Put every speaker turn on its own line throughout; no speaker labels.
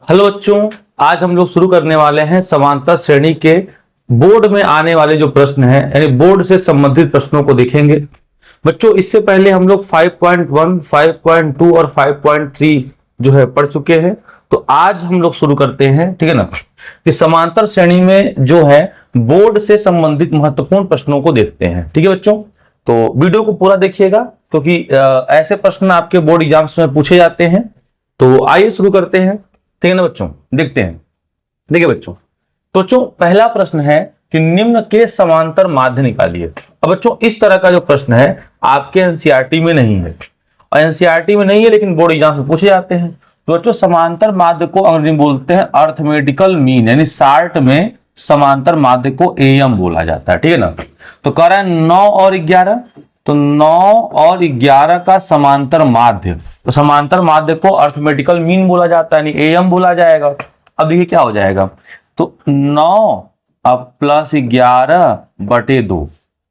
Hello बच्चों, आज हम लोग शुरू करने वाले हैं समांतर श्रेणी के बोर्ड में आने वाले जो प्रश्न हैं, यानी बोर्ड से संबंधित प्रश्नों को देखेंगे। बच्चों, इससे पहले हम लोग 5.1, 5.2 और 5.3 जो है पढ़ चुके हैं। तो आज हम लोग शुरू करते हैं, ठीक है ना, कि समांतर श्रेणी में जो है बोर्ड से संबंधित महत्वपूर्ण प्रश्नों को देखते हैं। ठीक है बच्चों, तो वीडियो को पूरा देखिएगा क्योंकि ऐसे प्रश्न आपके बोर्ड एग्जाम्स में पूछे जाते हैं। तो आइए शुरू करते हैं, ठीक है ना बच्चों। देखते हैं, देखिए बच्चों, तो बच्चों पहला प्रश्न है कि निम्न के समांतर माध्य निकालिए। अब बच्चों इस तरह का जो प्रश्न है आपके एनसीईआरटी में नहीं है, और एनसीईआरटी में नहीं है लेकिन बोर्ड एग्जाम में पूछे जाते हैं। तो बच्चों समांतर माध्य को अंग्रेजी में बोलते हैं अर्थमेटिकल मीन, यानी शार्ट में समांतर माध्य को एएम बोला जाता है। ठीक है ना। तो कह रहा है 9 और 11, तो 9 और 11 का समांतर माध्य, तो समांतर माध्य को अर्थमेटिकल मीन बोला जाता है, यानी एएम बोला जाएगा। अब देखिए क्या हो जाएगा, तो 9 अब प्लस 11 बटे 2,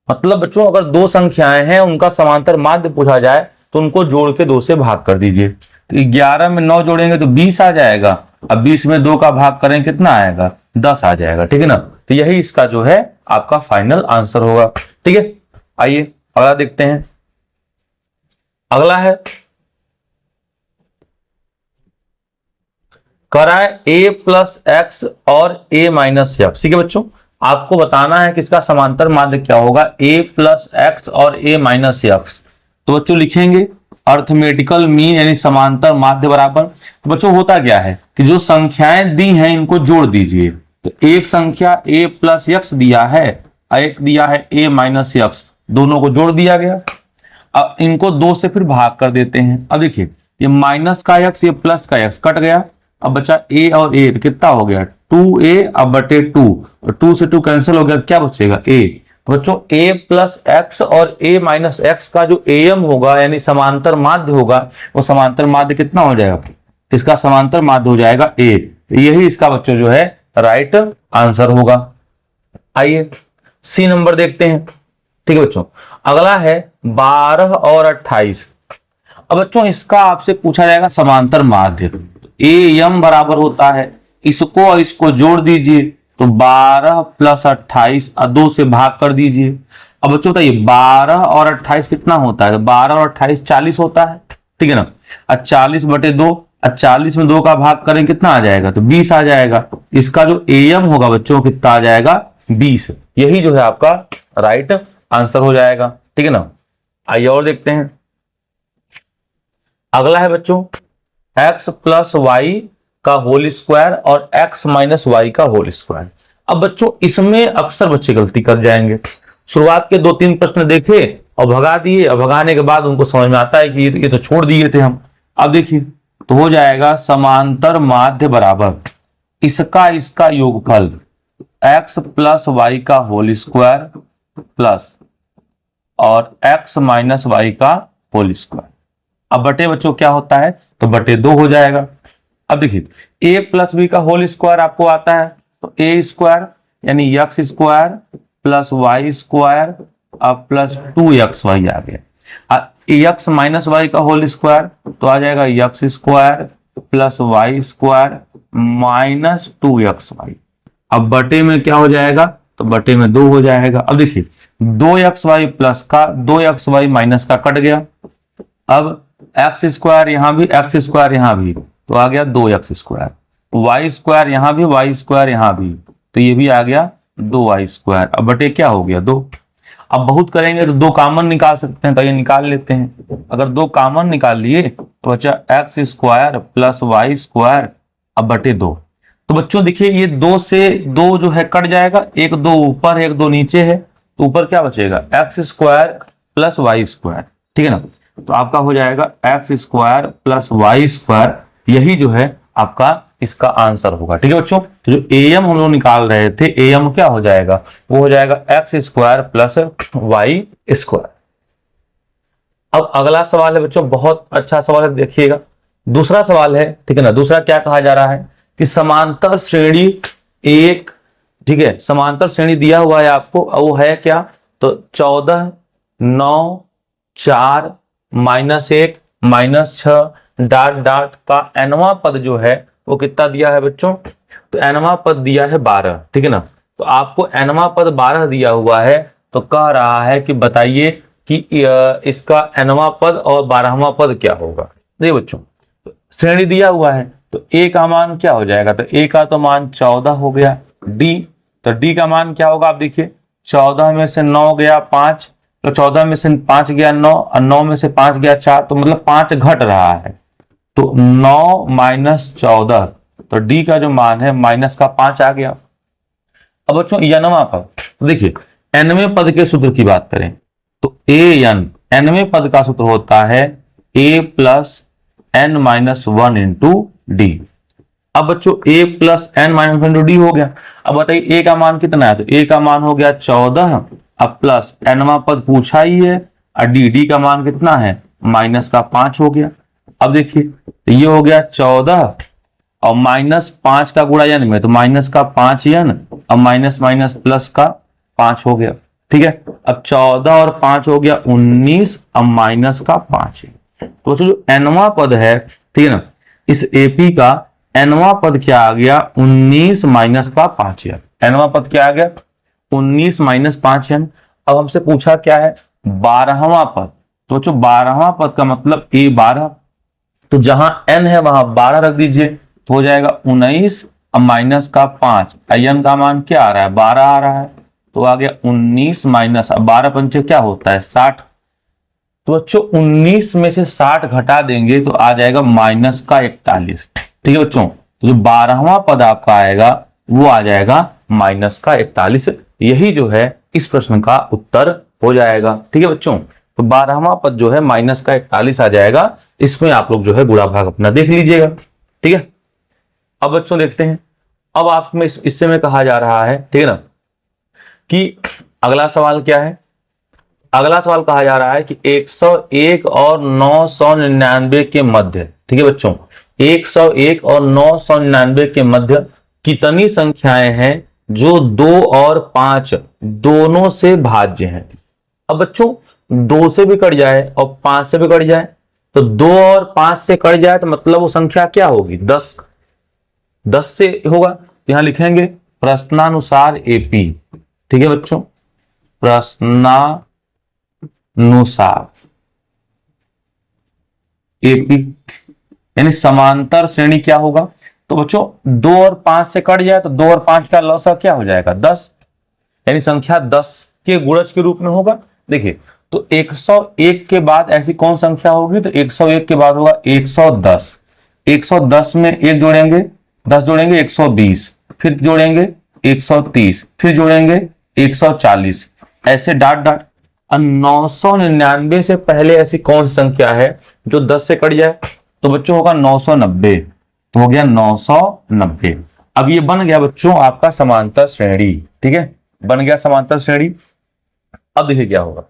मतलब बच्चों अगर दो संख्याएं हैं उनका समांतर माध्य पूछा जाए तो उनको जोड़ के 2 से भाग कर दीजिए। तो 11 में 9 जोड़ेंगे तो 20 आ जाएगा। अब 20 में 2 का भाग करें कितना आएगा, 10 आ जाएगा। ठीक है ना। तो यही इसका जो है आपका फाइनल आंसर होगा। ठीक है, आइए अगला देखते हैं। अगला है करा है a प्लस एक्स और a माइनस एक्स। ठीक है बच्चों, आपको बताना है कि इसका समांतर माध्य क्या होगा, a प्लस एक्स और a माइनस एक्स। तो बच्चों लिखेंगे अर्थमेटिकल मीन यानी समांतर माध्य बराबर। तो बच्चों होता क्या है कि जो संख्याएं दी हैं इनको जोड़ दीजिए। तो एक संख्या a प्लस एक्स दिया है, एक दिया है a माइनस एक्स, दोनों को जोड़ दिया गया। अब इनको 2 से फिर भाग कर देते हैं। अब देखिए ये माइनस का एक्स, ये प्लस का एक्स कट गया। अब बचा a और a, कितना हो गया 2a अब बटे 2, और 2 से 2 कैंसिल हो गया, क्या बचेगा a। तो बच्चों a प्लस एक्स और a माइनस एक्स का जो एम होगा यानी समांतर माध्य होगा, वो समांतर माध्य कितना हो जाएगा, इसका समांतर माध्य हो जाएगा a। यही इसका बच्चों जो है राइट आंसर होगा। आइए सी नंबर देखते हैं। ठीक है बच्चों, अगला है 12 और 28। अब बच्चों इसका आपसे पूछा जाएगा समांतर माध्य। एम बराबर होता है, इसको और इसको जोड़ दीजिए तो 12 प्लस 28 और 2 से भाग कर दीजिए। अब बच्चों बताइए 12 और 28 कितना होता है, 12 और 28 40 होता है। ठीक है ना। और 40 बटे 2, और 40 में 2 का भाग करें कितना आ जाएगा, तो 20 आ जाएगा। इसका जो एम होगा बच्चों कितना आ जाएगा, 20। यही जो है आपका राइट आंसर हो जाएगा। ठीक है ना। आइए और देखते हैं। अगला है बच्चों x प्लस वाई का होल स्क्वायर और x माइनस वाई का होल स्क्वायर। अब बच्चों इसमें अक्सर बच्चे गलती कर जाएंगे। शुरुआत के 2-3 प्रश्न देखे और भगा दिए, और भगाने के बाद उनको समझ में आता है कि ये तो छोड़ दिए थे हम। अब देखिए तो हो जाएगा समांतर माध्य बराबर इसका इसका योगफल x प्लस वाई का होल स्क्वायर प्लस और x माइनस वाई का होल स्क्वायर। अब बटे बच्चों क्या होता है, तो बटे 2 हो जाएगा। अब देखिए a प्लस बी का होल स्क्वायर आपको आता है, तो a स्क्वायर यानी x square plus y square अब प्लस 2xy आ गया। x माइनस वाई का होल स्क्वायर तो आ जाएगा x square plus y square minus 2xy। अब बटे में क्या हो जाएगा, तो बटे में 2 हो जाएगा। अब देखिए 2xy प्लस का 2xy माइनस का कट गया। अब एक्स स्क्वायर यहां भी, एक्स स्क्वायर यहां भी, तो आ गया 2x स्क्वायर, वाई स्क्वायर यहां भी, वाई स्क्वायर यहां भी, तो ये भी आ गया 2y स्क्वायर। अब बटे क्या हो गया 2। अब बहुत करेंगे तो 2 कॉमन निकाल सकते हैं, तो ये निकाल लेते हैं। अगर 2 कॉमन निकाल लिए तो बचा x square plus y square अब बटे 2। तो बच्चों देखिए ये 2 से 2 जो है कट जाएगा, एक 2 ऊपर है एक 2 नीचे है, तो ऊपर क्या बचेगा x square plus y square. ठीक है ना। तो आपका हो जाएगा x square plus y square, यही जो है आपका इसका आंसर होगा। ठीक है बच्चों, तो जो एम हम लोग निकाल रहे थे, एम क्या हो जाएगा, वो हो जाएगा x square plus y square. अब अगला सवाल है बच्चों, बहुत अच्छा सवाल है, देखिएगा। दूसरा सवाल है, ठीक है ना। दूसरा क्या कहा जा रहा है कि समांतर श्रेणी एक, ठीक है, समांतर श्रेणी दिया हुआ है आपको, वो है क्या, तो 14, 9, 4, -1, -6 डाट डाट का nवां पद जो है वो कितना दिया है बच्चों, तो nवां पद दिया है 12, ठीक है ना। तो आपको nवां पद 12 दिया हुआ है, तो कह रहा है कि बताइए कि इसका nवां पद और 12वां पद क्या होगा। देखिए बच्चों, श्रेणी दिया हुआ है, तो a का मान क्या हो जाएगा, तो a का तो मान 14 हो गया। d, तो d का मान क्या होगा, आप देखिए 14 में से 9 गया 5, तो 14 में से 5 गया 9, और 9 में से 5 गया 4, तो मतलब 5 घट रहा है, तो 9 माइनस 14, तो डी का जो मान है माइनस का 5 आ गया। अब बच्चों nवां पद, तो देखिए nवें पद के सूत्र की बात करें तो nवें पद का सूत्र होता है a plus n minus 1 into D. अब बच्चों a plus n minus 1 into D हो गया। अब बताइए a का मान कितना है, तो a का मान हो गया 14, अब प्लस nवां पद पूछा ही है, और डी का मान कितना है, माइनस का 5 हो गया। अब देखिए ये हो गया 14 और माइनस 5 का गुणा n में, तो माइनस का 5n, अब माइनस माइनस प्लस का 5 हो गया, ठीक है। अब 14 और 5 हो गया 19, अब माइनस का 5 है। तो जो nवां पद है, ठीक है ना, इस एपी का nवां पद क्या आ गया, 19 माइनस का 5n। nवां पद क्या आ गया, 19 माइनस 5n। अब हमसे पूछा क्या है, 12वां पद, तो जो 12वां पद का मतलब a 12, तो जहां n है वहां 12 रख दीजिए, तो हो जाएगा 19, अब माइनस का 5, n का मान क्या आ रहा है, 12 आ रहा है, तो आ गया 19 माइनस, अब 12 पंचे क्या होता है 60, तो बच्चों 19 में से 60 घटा देंगे तो आ जाएगा माइनस का 41, ठीक है बच्चों। तो जो 12वां पद आपका आएगा वो आ जाएगा माइनस का 41, यही जो है इस प्रश्न का उत्तर हो जाएगा, ठीक है बच्चों। तो 12वां पद जो है माइनस का 41 आ जाएगा, इसमें आप लोग जो है गुणा भाग अपना देख लीजिएगा, ठीक है। अब बच्चों देखते हैं, अब आप में इससे में कहा जा रहा है, ठीक है ना, कि अगला सवाल क्या है। अगला सवाल कहा जा रहा है कि 101 और 999 के मध्य, ठीक है बच्चों, 101 और 999 के मध्य कितनी संख्याएं हैं जो 2 और 5 दोनों से भाज्य हैं। अब बच्चों 2 से भी कट जाए और 5 से भी कट जाए, तो 2 और 5 से कट जाए तो मतलब वो संख्या क्या होगी, 10 से होगा। तो यहां लिखेंगे प्रश्नानुसार एपी, ठीक है बच्चों, प्रश्नानुसार एपी यानी समांतर श्रेणी क्या होगा, तो बच्चों 2 और 5 से कट जाए तो 2 और 5 का लौसा क्या हो जाएगा 10, यानी संख्या 10 के गुणज के रूप में होगा। देखिए तो 101 के बाद ऐसी कौन संख्या होगी, तो 101 के बाद होगा 110, 110 में 1 जोड़ेंगे 10 जोड़ेंगे 120, फिर जोड़ेंगे 130, फिर जोड़ेंगे 140, ऐसे डाट डाट। 999 से पहले ऐसी कौन सी संख्या है जो 10 से कट जाए, तो बच्चों होगा 990, तो हो गया 990। अब ये बन गया बच्चों आपका समांतर श्रेणी, ठीक है, बन गया समांतर श्रेणी। अब देखिए क्या होगा,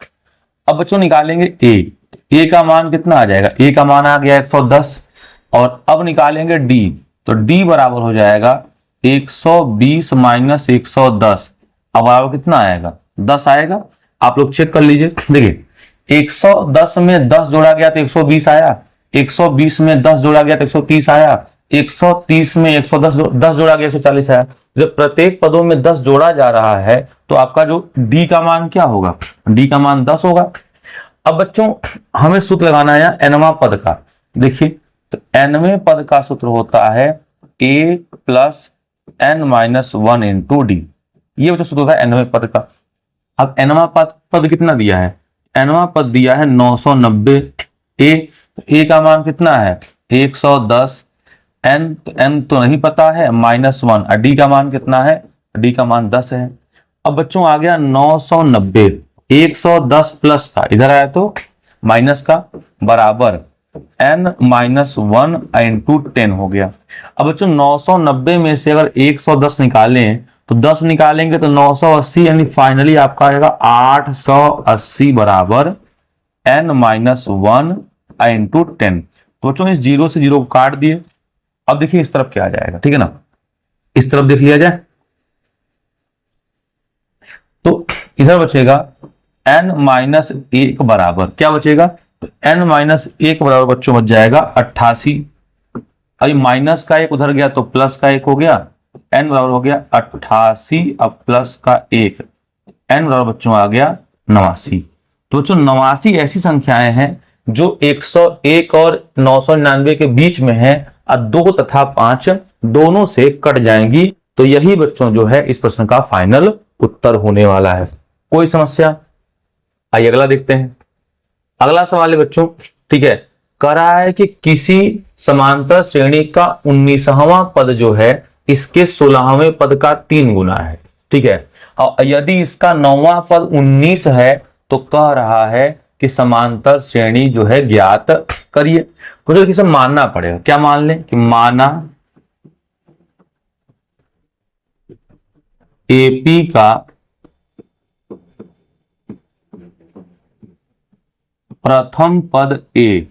अब बच्चों निकालेंगे ए का मान कितना आ जाएगा, ए का मान आ गया 110, और अब निकालेंगे डी, तो डी बराबर हो जाएगा 120 माइनस 110, अब बराबर कितना आएगा 10 आएगा। आप लोग चेक कर लीजिए, देखिए 110 में 10 जोड़ा गया तो 120 आया, 120 में 10 जोड़ा गया तो 130 आया, 130 में 110 10 जोड़ा गया 140 आया। जब प्रत्येक पदों में 10 जोड़ा जा रहा है तो आपका जो डी का मान क्या होगा, डी का मान 10 होगा। अब बच्चों हमें सूत्र लगाना है एनवां पद का। देखिए तो एनवें पद का सूत्र होता है a plus n minus 1 into D, ये बच्चों सूत्र होता है एनवें पद का। अब एनवां पद कितना दिया है, एनवां पद दिया है 990, ए का मान कितना है 110, n तो नहीं पता है -1, और डी का मान कितना है, डी का मान 10 है। अब बच्चों आ गया 990, 110 प्लस का इधर आया तो माइनस का बराबर n माइनस 1 इंटू 10 हो गया। अब बच्चों 990 में से अगर 110 निकालें तो 10 निकालेंगे तो 980, यानी फाइनली आपका आएगा 880 बराबर n माइनस 1 इंटू 10। तो बच्चों इस 0 से 0 को काट दिए। अब देखिए इस तरफ क्या आ जाएगा, ठीक है ना, इस तरफ देख लिया जाए तो इधर बचेगा n माइनस 1 बराबर क्या बचेगा, तो n माइनस 1 बराबर बच्चों बच जाएगा 88। अभी माइनस का एक उधर गया तो प्लस का एक हो गया, n बराबर हो गया 88, अब प्लस का एक, n बराबर बच्चों आ गया 89। तो बच्चों 89 ऐसी संख्याएं हैं जो 101 और 999 के बीच में है और 2 तथा 5 दोनों से कट जाएंगी। तो यही बच्चों जो है इस प्रश्न का फाइनल उत्तर होने वाला है। कोई समस्या? आइए अगला देखते हैं। अगला सवाल है बच्चों, ठीक है, कह रहा है कि किसी समांतर श्रेणी का 19वां पद जो है इसके 16वें पद का 3 गुना है, ठीक है, और यदि इसका 9वां पद 19 है तो कह रहा है कि समांतर श्रेणी जो है ज्ञात करिए। तो किसे मानना पड़ेगा, क्या मान लें कि माना एपी का प्रथम पद ए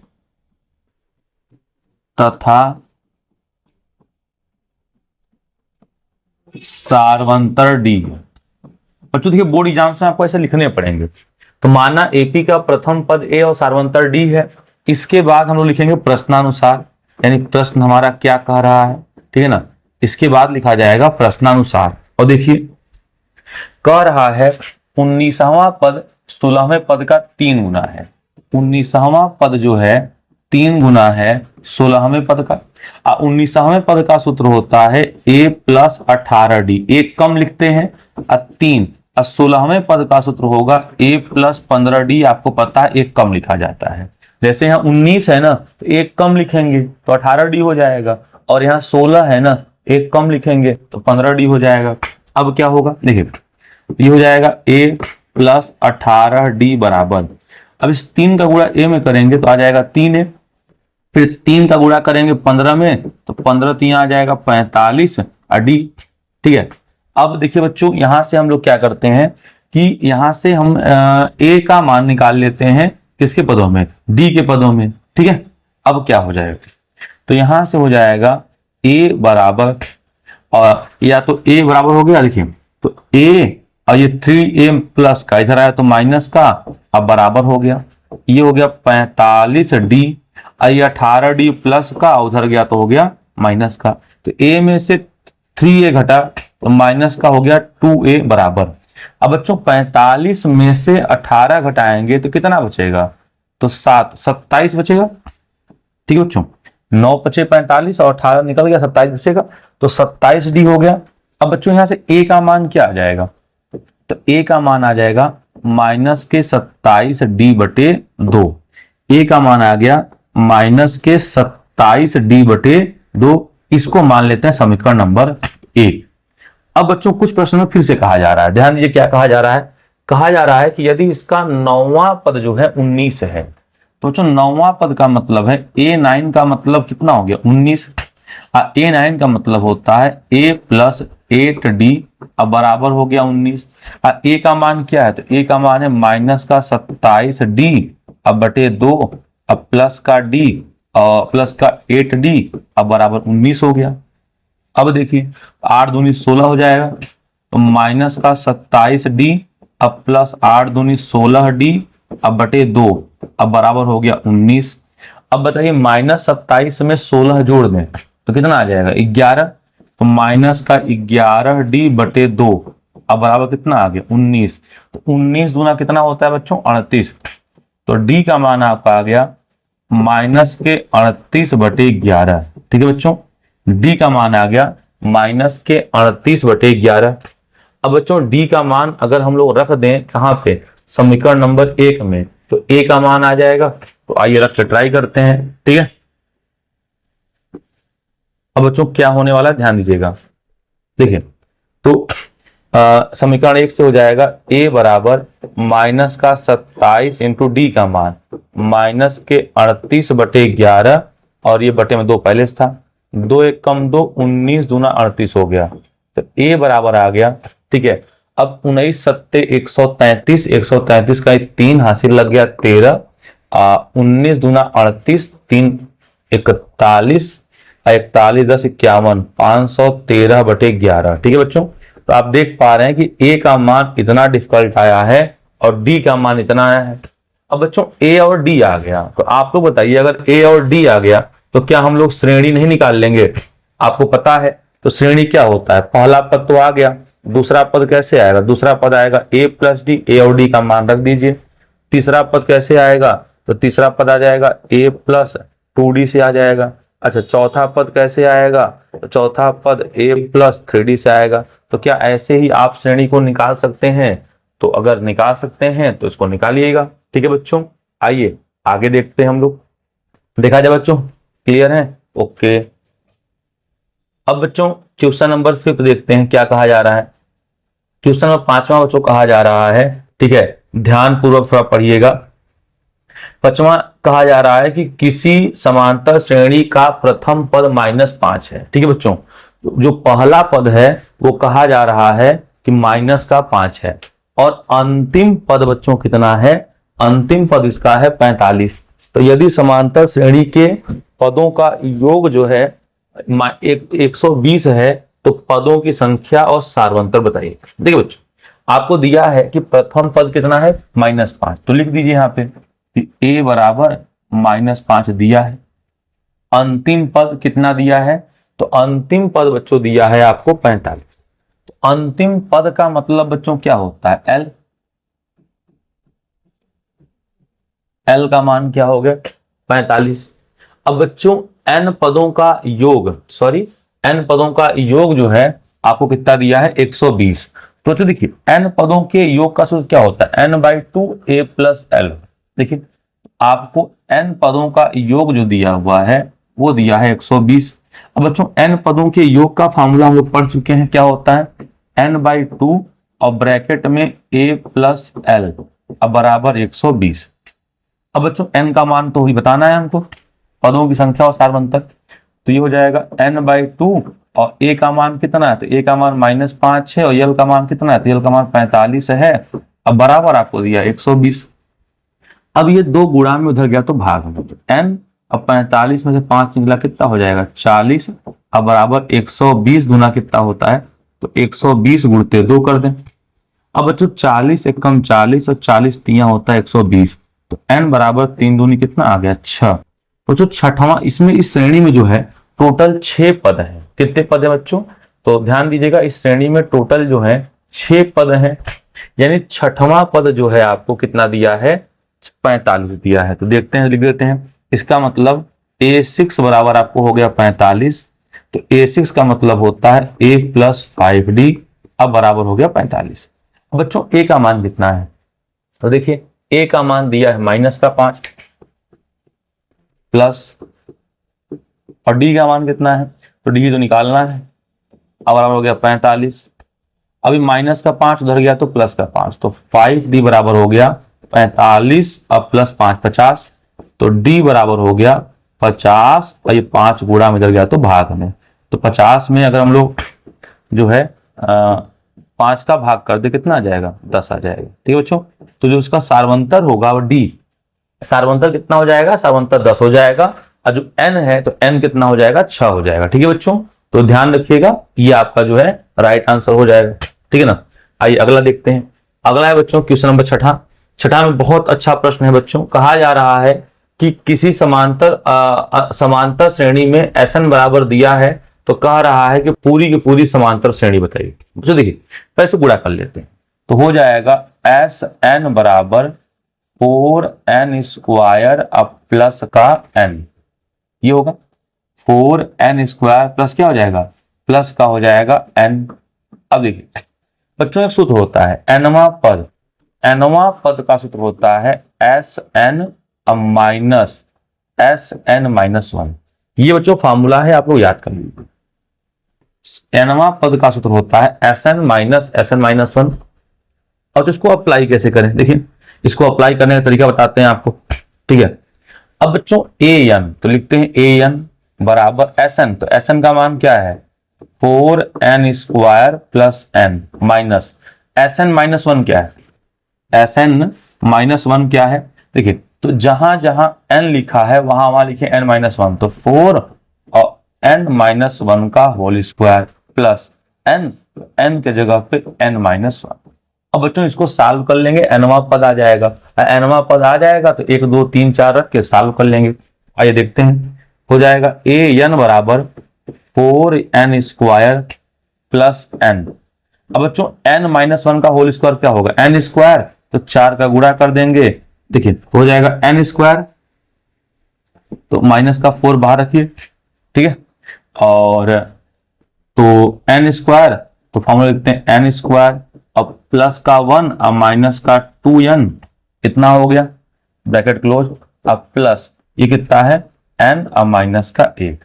तथा सार्वंतर डी। बच्चों देखिए बोर्ड एग्जाम में आपको ऐसे लिखने पड़ेंगे। तो माना एपी का प्रथम पद ए और सार्वंतर डी है, इसके बाद हम लोग लिखेंगे प्रश्नानुसार, यानी प्रश्न हमारा क्या कह रहा है, ठीक है ना, इसके बाद लिखा जाएगा प्रश्नानुसार। और देखिए कह रहा है 19वां पद 16वें पद का 3 गुना है। 19वां पद जो है 3 गुना है 16वें पद का। 19वें पद का सूत्र होता है a प्लस 18d, एक कम लिखते हैं, 3। 16वें पद का सूत्र होगा a प्लस 15d, आपको पता है एक कम लिखा जाता है। जैसे यहाँ 19 है ना तो एक कम लिखेंगे तो 18d हो जाएगा, और यहाँ 16 है ना एक कम लिखेंगे तो 15d हो जाएगा। अब क्या होगा देखिए, ये हो जाएगा a प्लस 18d बराबर, अब इस 3 का गुणा a में करेंगे तो आ जाएगा 3a, फिर 3 का गुणा करेंगे 15 में तो 15 3 आ जाएगा 45 डी, ठीक है। अब देखिए बच्चों यहां से हम लोग क्या करते हैं कि यहां से हम a का मान निकाल लेते हैं, किसके पदों में, d के पदों में, ठीक है। अब क्या हो जाएगा, तो यहां से हो जाएगा a बराबर, और या तो a बराबर हो गया, देखिए तो a और ये 3a प्लस का इधर आया तो माइनस का, अब बराबर हो गया, ये हो गया 45d, ये 18d प्लस का उधर गया तो हो गया माइनस का। तो a में से 3a घटा तो माइनस का हो गया 2a बराबर। अब बच्चों 45 में से 18 घटाएंगे तो कितना बचेगा, तो 27 बचेगा, ठीक है बच्चों। 9 बचे 45 और 18 निकल गया, 27 बचेगा, तो 27d हो गया। अब बच्चों यहां से a का मान क्या आ जाएगा, तो a का मान आ जाएगा माइनस के 27d बटे 2। a का मान आ गया माइनस के 27d बटे 2, इसको मान लेते हैं समीकरण नंबर 1। अब बच्चों कुछ प्रश्न में फिर से कहा जा रहा है, ध्यान दीजिए क्या कहा जा रहा है, कहा जा रहा है कि यदि इसका 9वां पद जो है 19 है, तो बच्चों 9वां पद का मतलब है a9 का मतलब कितना हो गया 19, a9 का मतलब होता है a प्लस 8d, अब बराबर हो गया 19। a का मान क्या है, तो a का मान है माइनस का 27d अब बटे 2, अब प्लस का d और प्लस का 8d, अब बराबर 19 हो गया। अब देखिए 8 दूनी 16 हो जाएगा, तो माइनस का 27d अब प्लस 8 दूनी 16d अब बटे 2, अब बराबर हो गया 19। अब बताइए माइनस 27 में 16 जोड़ दें तो कितना आ जाएगा 11, तो माइनस का 11d बटे 2, अब बराबर कितना आ गया 19। तो 19 दूना कितना होता है बच्चों 38, तो d का मान आपका आ गया माइनस के 38 बटे 11, ठीक है बच्चों। d का मान आ गया माइनस के 38 बटे 11। अब बच्चों d का मान अगर हम लोग रख दें कहां पे, समीकरण नंबर 1 में, तो a का मान आ जाएगा। तो आइए रख के ट्राई करते हैं, ठीक है। अब बच्चों क्या होने वाला है ध्यान दीजिएगा, देखिए तो समीकरण 1 से हो जाएगा a बराबर माइनस का 27 इंटू डी का मान माइनस के 38 बटे 11, और ये बटे में 2 पहले से था, 2 1 कम 2, 19 दूना 38 हो गया, तो a बराबर आ गया, ठीक है। अब 19 सत्ते 133, 133 का 3 हासिल लग गया 13, 19 दूना 38, 3 41, 41 10 51, 513 बटे 11, ठीक है बच्चों। तो आप देख पा रहे हैं कि a का मान इतना डिफिकल्ट आया है और d का मान इतना आया है। अब बच्चों a और d आ गया, तो आप लोग बताइए अगर a और d आ गया तो क्या हम लोग श्रेणी नहीं निकाल लेंगे? आपको पता है तो श्रेणी क्या होता है, पहला पद तो आ गया, दूसरा पद कैसे आएगा? दूसरा पद आएगा a प्लस डी, ए और डी का मान रख दीजिए। तीसरा पद कैसे आएगा? तो तीसरा पद आ जाएगा a प्लस 2d से आ जाएगा। अच्छा, चौथा पद कैसे आएगा? तो चौथा पद a प्लस 3d से आएगा। तो क्या ऐसे ही आप श्रेणी को निकाल सकते हैं? तो अगर निकाल सकते हैं तो इसको निकालिएगा। ठीक है बच्चों, आइए आगे देखते हैं हम लोग। देखा जाए बच्चों, क्लियर है? ओके। अब बच्चों क्वेश्चन नंबर 5 देखते हैं क्या कहा जा रहा है। क्वेश्चन नंबर 5वां बच्चों कहा जा रहा है, ठीक है, ध्यान पूर्वक थोड़ा पढ़िएगा। 5वां कहा जा रहा है कि किसी समांतर श्रेणी का प्रथम पद -5 है। ठीक है बच्चों, जो पहला पद है वो कहा जा रहा है कि -5 है, और अंतिम पद बच्चों कितना है? अंतिम पद इसका है 45। तो यदि समांतर श्रेणी के पदों का योग जो है 120 है, तो पदों की संख्या और सार्वंतर बताइए। देखिए बच्चों, आपको दिया है कि प्रथम पद कितना है? -5, तो लिख दीजिए यहाँ पे a बराबर -5 दिया है। अंतिम पद कितना दिया है? तो अंतिम पद बच्चों दिया है आपको 45। तो अंतिम पद का मतलब बच्चों क्या होता है? l। l का मान क्या हो गया? 45। अब बच्चों n पदों का योग, n पदों का योग जो है आपको कितना दिया है? 120। तो देखिए n पदों के योग का सूत्र क्या होता है? n/2 a plus l। देखिए आपको n पदों का योग जो दिया हुआ है वो दिया है 120। अब बच्चों n पदों के योग का फार्मूला हम लोग पढ़ चुके हैं, क्या होता है? n/2 और ब्रैकेट में a प्लस l अब बराबर 120। अब बच्चों n का मान तो ही बताना है हमको, पदों की संख्या और सार्वंतर। तो ये हो जाएगा n/2 और a का मान कितना है? तो a का मान -5 है, और l का मान कितना है? तो l का मान 45 है। अब बराबर आपको दिया 120। अब ये दो गुणा में उधर गया तो भाग में, तो n अब 45 में से 5 निकला, कितना हो जाएगा? 40। अब बराबर 120 गुना कितना होता है? तो 120 गुणते 2 कर दें। अब बच्चों 40 एकम 40 और 40 तिया होता है 120। तो n बराबर 3 दूनी कितना आ गया? 6। बच्चों छठवां, इसमें इस श्रेणी में जो है टोटल 6 पद है। कितने पद है बच्चों? तो ध्यान दीजिएगा, इस श्रेणी में टोटल जो है 6 पद है, यानी छठवां पद जो है आपको कितना दिया है? 45 दिया है। तो देखते हैं, लिख देते हैं। इसका मतलब a6 बराबर आपको हो गया 45। तो a6 का मतलब होता है a प्लस 5d, अब बराबर हो गया 45। बच्चों a का मान कितना है? तो देखिए a का मान दिया है -5 प्लस, और d का मान कितना है? तो d तो निकालना है, अब बराबर हो गया 45। अभी -5 उधर गया तो +5, तो 5d बराबर हो गया 45 अब +5 50। तो d बराबर हो गया 50, और ये 5 गुणा में इधर गया तो भाग में। तो 50 में अगर हम लोग जो है 5 का भाग कर दे, कितना आ जाएगा? 10 आ जाएगा। ठीक है बच्चों, तो जो उसका सार्वंतर होगा वो d, सार्वंतर कितना हो जाएगा? सार्वंतर 10 हो जाएगा, और जो n है तो n कितना हो जाएगा? 6 हो जाएगा। ठीक है बच्चों, तो ध्यान रखिएगा, ये आपका जो है राइट आंसर हो जाएगा। ठीक है ना? आइए अगला देखते हैं। अगला है बच्चों क्वेश्चन नंबर 6 में बहुत अच्छा प्रश्न है बच्चों। कहा जा रहा है कि किसी समांतर श्रेणी में Sn बराबर दिया है, तो कह रहा है कि पूरी की पूरी समांतर श्रेणी बताइए। बच्चों देखिए पहले तो गुणा कर लेते हैं, तो हो जाएगा Sn बराबर 4n² अब प्लस का n, ये होगा 4n² प्लस क्या हो जाएगा? प्लस का हो जाएगा n। अब देखिए बच्चों एक सूत्र होता है nवां पद का सूत्र होता है Sn माइनस Sn-1। ये बच्चों फार्मूला है, आप लोग याद कर लीजिए। nवां पद का सूत्र होता है Sn माइनस Sn-1। और इसको अप्लाई कैसे करें? देखिए इसको अप्लाई करने का तरीका बताते हैं आपको। ठीक है, अब बच्चों an, तो लिखते हैं an बराबर Sn, तो Sn का मान क्या है? 4n² plus n minus Sn-1 क्या है? Sn-1 क्या है? देखिए तो जहां जहां n लिखा है वहां वहां लिखे n-1, तो 4 और n-1 का होल स्क्वायर प्लस n के जगह पे n-1। अब बच्चों इसको सॉल्व कर लेंगे, nवां पद आ जाएगा। nवां पद आ जाएगा तो 1 2 3 4 रख के सॉल्व कर लेंगे। आइए देखते हैं। हो जाएगा ए एन बराबर 4n स्क्वायर प्लस एन। अब बच्चों n माइनस वन का होल स्क्वायर क्या होगा, n स्क्वायर, तो 4 का गुणा कर देंगे, देखिए हो जाएगा n स्क्वायर, तो माइनस का 4 बाहर रखिए, ठीक है, और तो n स्क्वायर, तो फॉर्मूला लिखते हैं n स्क्वायर, अब प्लस का 1 अब माइनस का 2n, इतना हो गया, ब्रैकेट क्लोज, अब प्लस ये कितना है n अब माइनस का 8,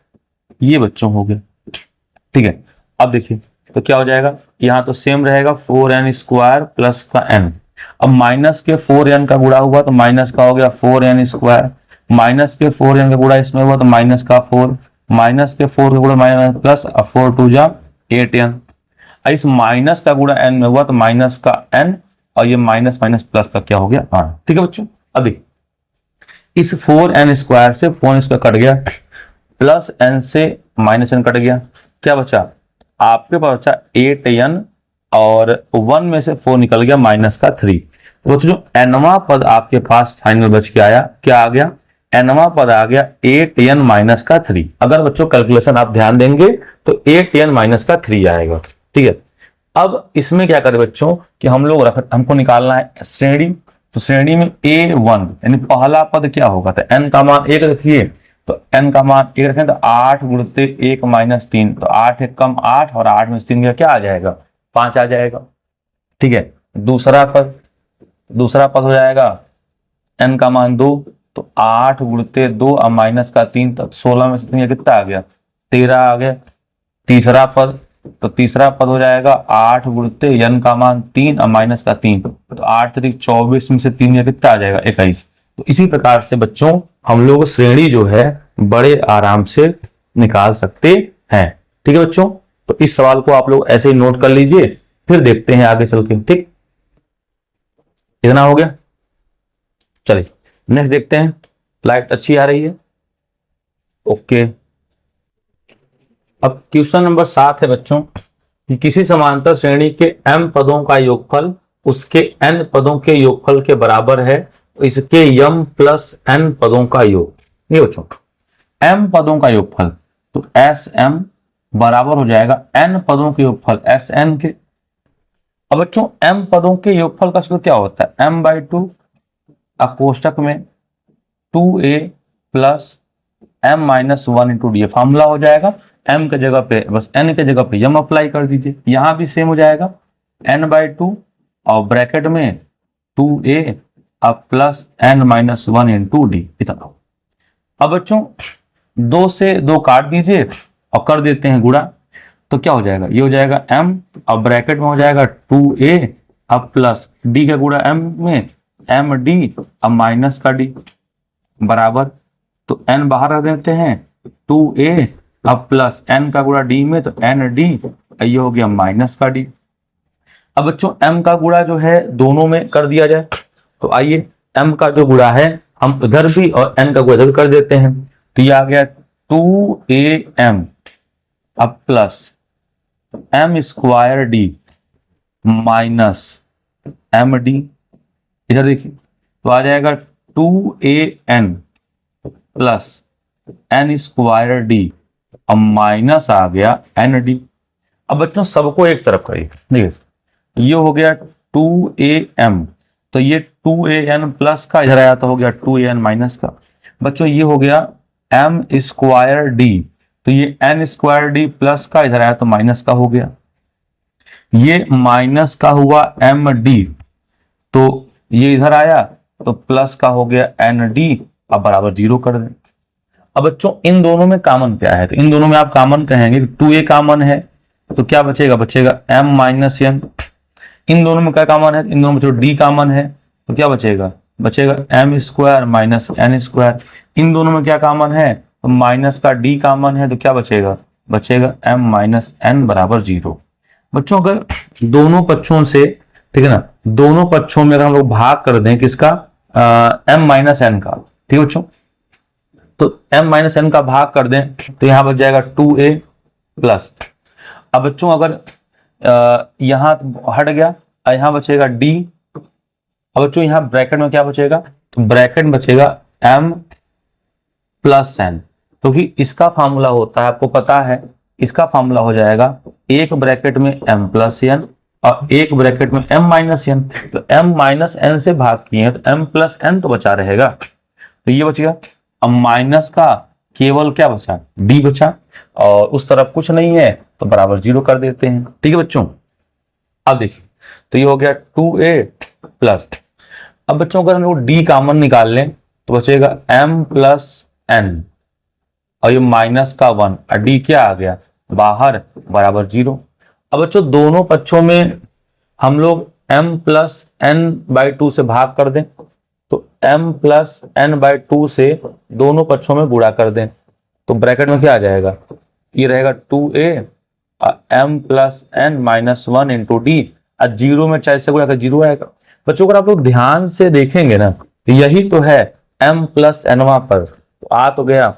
ये बच्चों हो गया, ठीक है। अब देखिए तो क्या हो जाएगा, यहाँ तो सेम रहेगा 4n स्क्वायर प्लस का n, अब माइनस के 4n का गुणा हुआ तो माइनस का हो गया 4n स्क्वायर, माइनस के 4n का गुणा इसमें हुआ तो माइनस का 4, माइनस के 4 का गुणा माइनस प्लस, अब 4 2 जा 8n, इस माइनस का गुणा n में हुआ तो माइनस का n, और ये माइनस माइनस प्लस का क्या हो गया r, ठीक है बच्चों। अभी इस 4n स्क्वायर से 4n स्क्वायर कट गया, प्लस n से माइनस n कट गया, क्या बचा आपके पास बचा 8n, और 1 में से 4 निकल गया माइनस का 3, तो बच्चों जो nवां पद आपके पास फाइनल बच के आया, क्या आ गया, nवां पद आ गया 8n माइनस का 3। अगर बच्चों कैलकुलेशन आप ध्यान देंगे तो 8n माइनस का 3 आएगा, ठीक है। अब इसमें क्या करें बच्चों कि हम लोग हमको निकालना है श्रेणी, तो श्रेणी में a1 यानी पहला पद क्या होगा, तो n का मान 1 रखिए, तो n का मान 1 रखें तो 8 गुणते 1 माइनस 3, तो 8 1 कम 8, और 8 में 3 का क्या आ जाएगा 5 आ जाएगा, ठीक है। दूसरा पद हो जाएगा n का मान 2, तो 8 गुणते 2 अब माइनस का 3, तो 16 में से 3 कितना आ गया 13 आ गया। तीसरा पद हो जाएगा 8 गुणते n का मान 3 अब माइनस का 3, तो 8 3 24 में से 3 कितना आ जाएगा 21। तो इसी प्रकार से बच्चों हम लोग श्रेणी जो है बड़े आराम से निकाल सकते हैं, ठीक है बच्चों। तो इस सवाल को आप लोग ऐसे ही नोट कर लीजिए, फिर देखते हैं आगे चल के, ठीक, इतना हो गया। चलिए नेक्स्ट देखते हैं, लाइट अच्छी आ रही है, ओके। अब क्वेश्चन नंबर 7 है बच्चों कि किसी समांतर श्रेणी के m पदों का योगफल उसके n पदों के योगफल के बराबर है, इसके m प्लस n पदों का योग, ये बच्चों m पदों का योगफल, तो sm बराबर हो जाएगा n पदों के योगफल sn के। अब बच्चों m पदों के योगफल का सूत्र क्या होता है, m/2 अब कोष्टक में 2a plus m minus 1 into D, formula हो जाएगा, m के जगह पे बस n के जगह पे m अप्लाई कर दीजिए, यहां भी सेम हो जाएगा n/2 और ब्रैकेट में 2a अब plus n minus 1 into D, इतना। अब बच्चों 2 से 2 काट दीजिए और कर देते हैं गुणा, तो क्या हो जाएगा, ये हो जाएगा m और ब्रैकेट में हो जाएगा 2a अब प्लस d का गुणा m में md अब माइनस का d बराबर, तो n बाहर रख देते हैं, 2a अब प्लस n का गुणा d में, तो nd, ये हो गया माइनस का d। अब बच्चों m का गुणा जो है दोनों में कर दिया जाए, तो आइए m का जो गुणा है हम इधर भी और n का गुणा इधर कर देते हैं, तो ये आ गया 2am अब plus m square d minus md, इधर देखिए तो आ जाएगा 2an plus n square d अब माइनस आ गया nd। अब बच्चों सबको एक तरफ करिए, देखिए ये हो गया 2am, तो ये 2an प्लस का इधर आया तो हो गया 2an माइनस का। बच्चों ये हो गया m स्क्वायर d, तो ये n स्क्वायर d प्लस का इधर आया तो माइनस का हो गया, ये माइनस का हुआ md, तो ये इधर आया तो प्लस का हो गया nd, अब बराबर 0 कर दें। अब बच्चों इन दोनों में कॉमन क्या है, तो इन दोनों में आप कॉमन कहेंगे 2a कॉमन है, तो क्या बचेगा, बचेगा m माइनस n। इन दोनों में क्या कॉमन है, इन दोनों में जो d कॉमन है, तो क्या बचेगा, बचेगा m square minus n square. इन दोनों में क्या कॉमन है, तो माइनस का d कॉमन है, तो क्या बचेगा, बचेगा m माइनस n बराबर 0। बच्चों अगर दोनों पक्षों से, ठीक है ना, दोनों पक्षों में अगर हम लोग भाग कर दें किसका, m माइनस n का, ठीक है बच्चों, तो m माइनस n का भाग कर दें तो यहां बच जाएगा 2a प्लस। अब बच्चों अगर यहां हट गया, यहां बचेगा d। अब बच्चों यहां ब्रैकेट में क्या बचेगा, तो ब्रैकेट में बचेगा m प्लस n, क्योंकि इसका फार्मूला होता है, आपको पता है, इसका फार्मूला हो जाएगा एक ब्रैकेट में m प्लस एन और एक ब्रैकेट में m माइनस एन। तो m माइनस एन से भाग किए हैं तो m प्लस एन तो बचा रहेगा, तो ये बचेगा। अब माइनस का केवल क्या बचा, d बचा, और उस तरफ कुछ नहीं है तो बराबर 0 कर देते हैं। ठीक है बच्चों, अब देखिए तो ये हो गया 2a प्लस, अब बच्चों अगर हम लोग d कॉमन निकाल लें तो बचेगा m प्लस n और ये माइनस का 1 और d क्या आ गया बाहर बराबर 0। अब बच्चों दोनों पक्षों में हम लोग m प्लस n बाई 2 से भाग कर दें, तो m प्लस n बाई 2 से दोनों पक्षों में गुणा कर दें, तो ब्रैकेट में क्या आ जाएगा, ये रहेगा 2a m plus n minus 1 into D, और 0 में चाहे से गुणा कर 0 आएगा। बच्चों अगर आप लोग ध्यान से देखेंगे ना तो यही तो है m प्लस n वहां पर, तो आ तो गया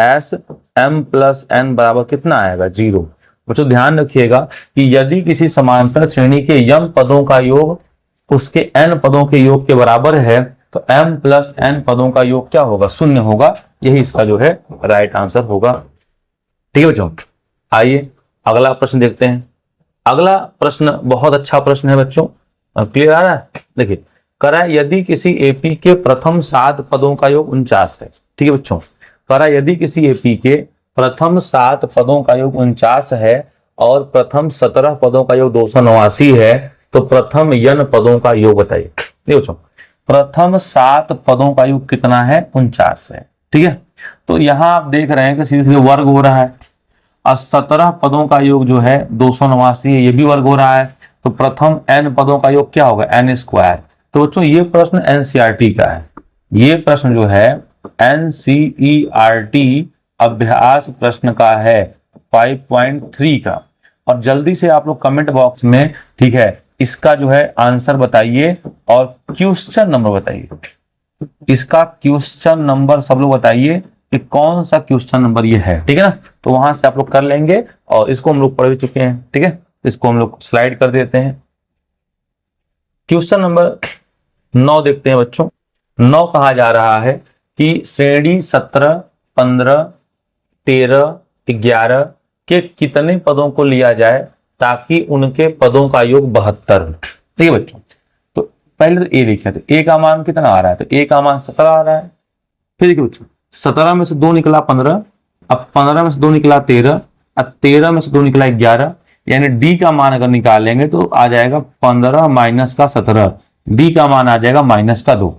s m प्लस n बराबर कितना आएगा 0। बच्चों ध्यान रखिएगा कि यदि किसी समांतर श्रेणी के m पदों का योग उसके n पदों के योग के बराबर है तो m प्लस n पदों का योग क्या होगा, शून्य होगा। यही इसका जो है राइट आंसर होगा। ठीक है बच्चों, आइए अगला प्रश्न देखते हैं। अगला प्रश्न बहुत अच्छा प्रश्न है बच्चों, क्लियर आ रहा है। देखिए करा यदि किसी एपी के प्रथम 7 पदों का योग 49 है। ठीक है बच्चों, करा यदि किसी एपी के प्रथम 7 पदों का योग 49 है और प्रथम 17 पदों का योग 289 है, तो प्रथम n पदों का योग बताइए। देखो बच्चों प्रथम 7 पदों का योग कितना है 49 है। ठीक है, तो यहां आप देख रहे हैं कि सीधे सीधे वर्ग हो रहा है और 17 पदों का योग जो है 289 है, ये भी वर्ग हो रहा है, तो प्रथम n पदों का योग क्या होगा n स्क्वायर। तो बच्चों ये प्रश्न एनसीईआरटी का है, ये प्रश्न जो है एनसीईआरटी अभ्यास प्रश्न का है 5.3 का। और जल्दी से आप लोग कमेंट बॉक्स में, ठीक है, इसका जो है आंसर बताइए और क्वेश्चन नंबर बताइए, इसका क्वेश्चन नंबर सब लोग बताइए कि कौन सा क्वेश्चन नंबर ये है। ठीक है ना, तो वहां से आप लोग कर लेंगे और इसको हम लोग पढ़ भी चुके हैं। ठीक है, इसको हम लोग स्लाइड कर देते हैं। क्वेश्चन नंबर 9 देखते हैं बच्चों। 9 कहा जा रहा है कि श्रेणी 17, 15, 13, 11 के कितने पदों को लिया जाए ताकि उनके पदों का योग 72 हो। ठीक है बच्चों, तो पहले तो ए देखिए, तो ए का मान कितना आ रहा है, तो ए का मान 17 आ रहा है। फिर देखिए बच्चों 17 में से 2 निकला 15, अब 15 में से 2 निकला 13, अब 13 में से 2 निकला 11, यानी डी का मान अगर निकालेंगे तो आ जाएगा 15 माइनस का 17, डी का मान आ जाएगा माइनस का 2।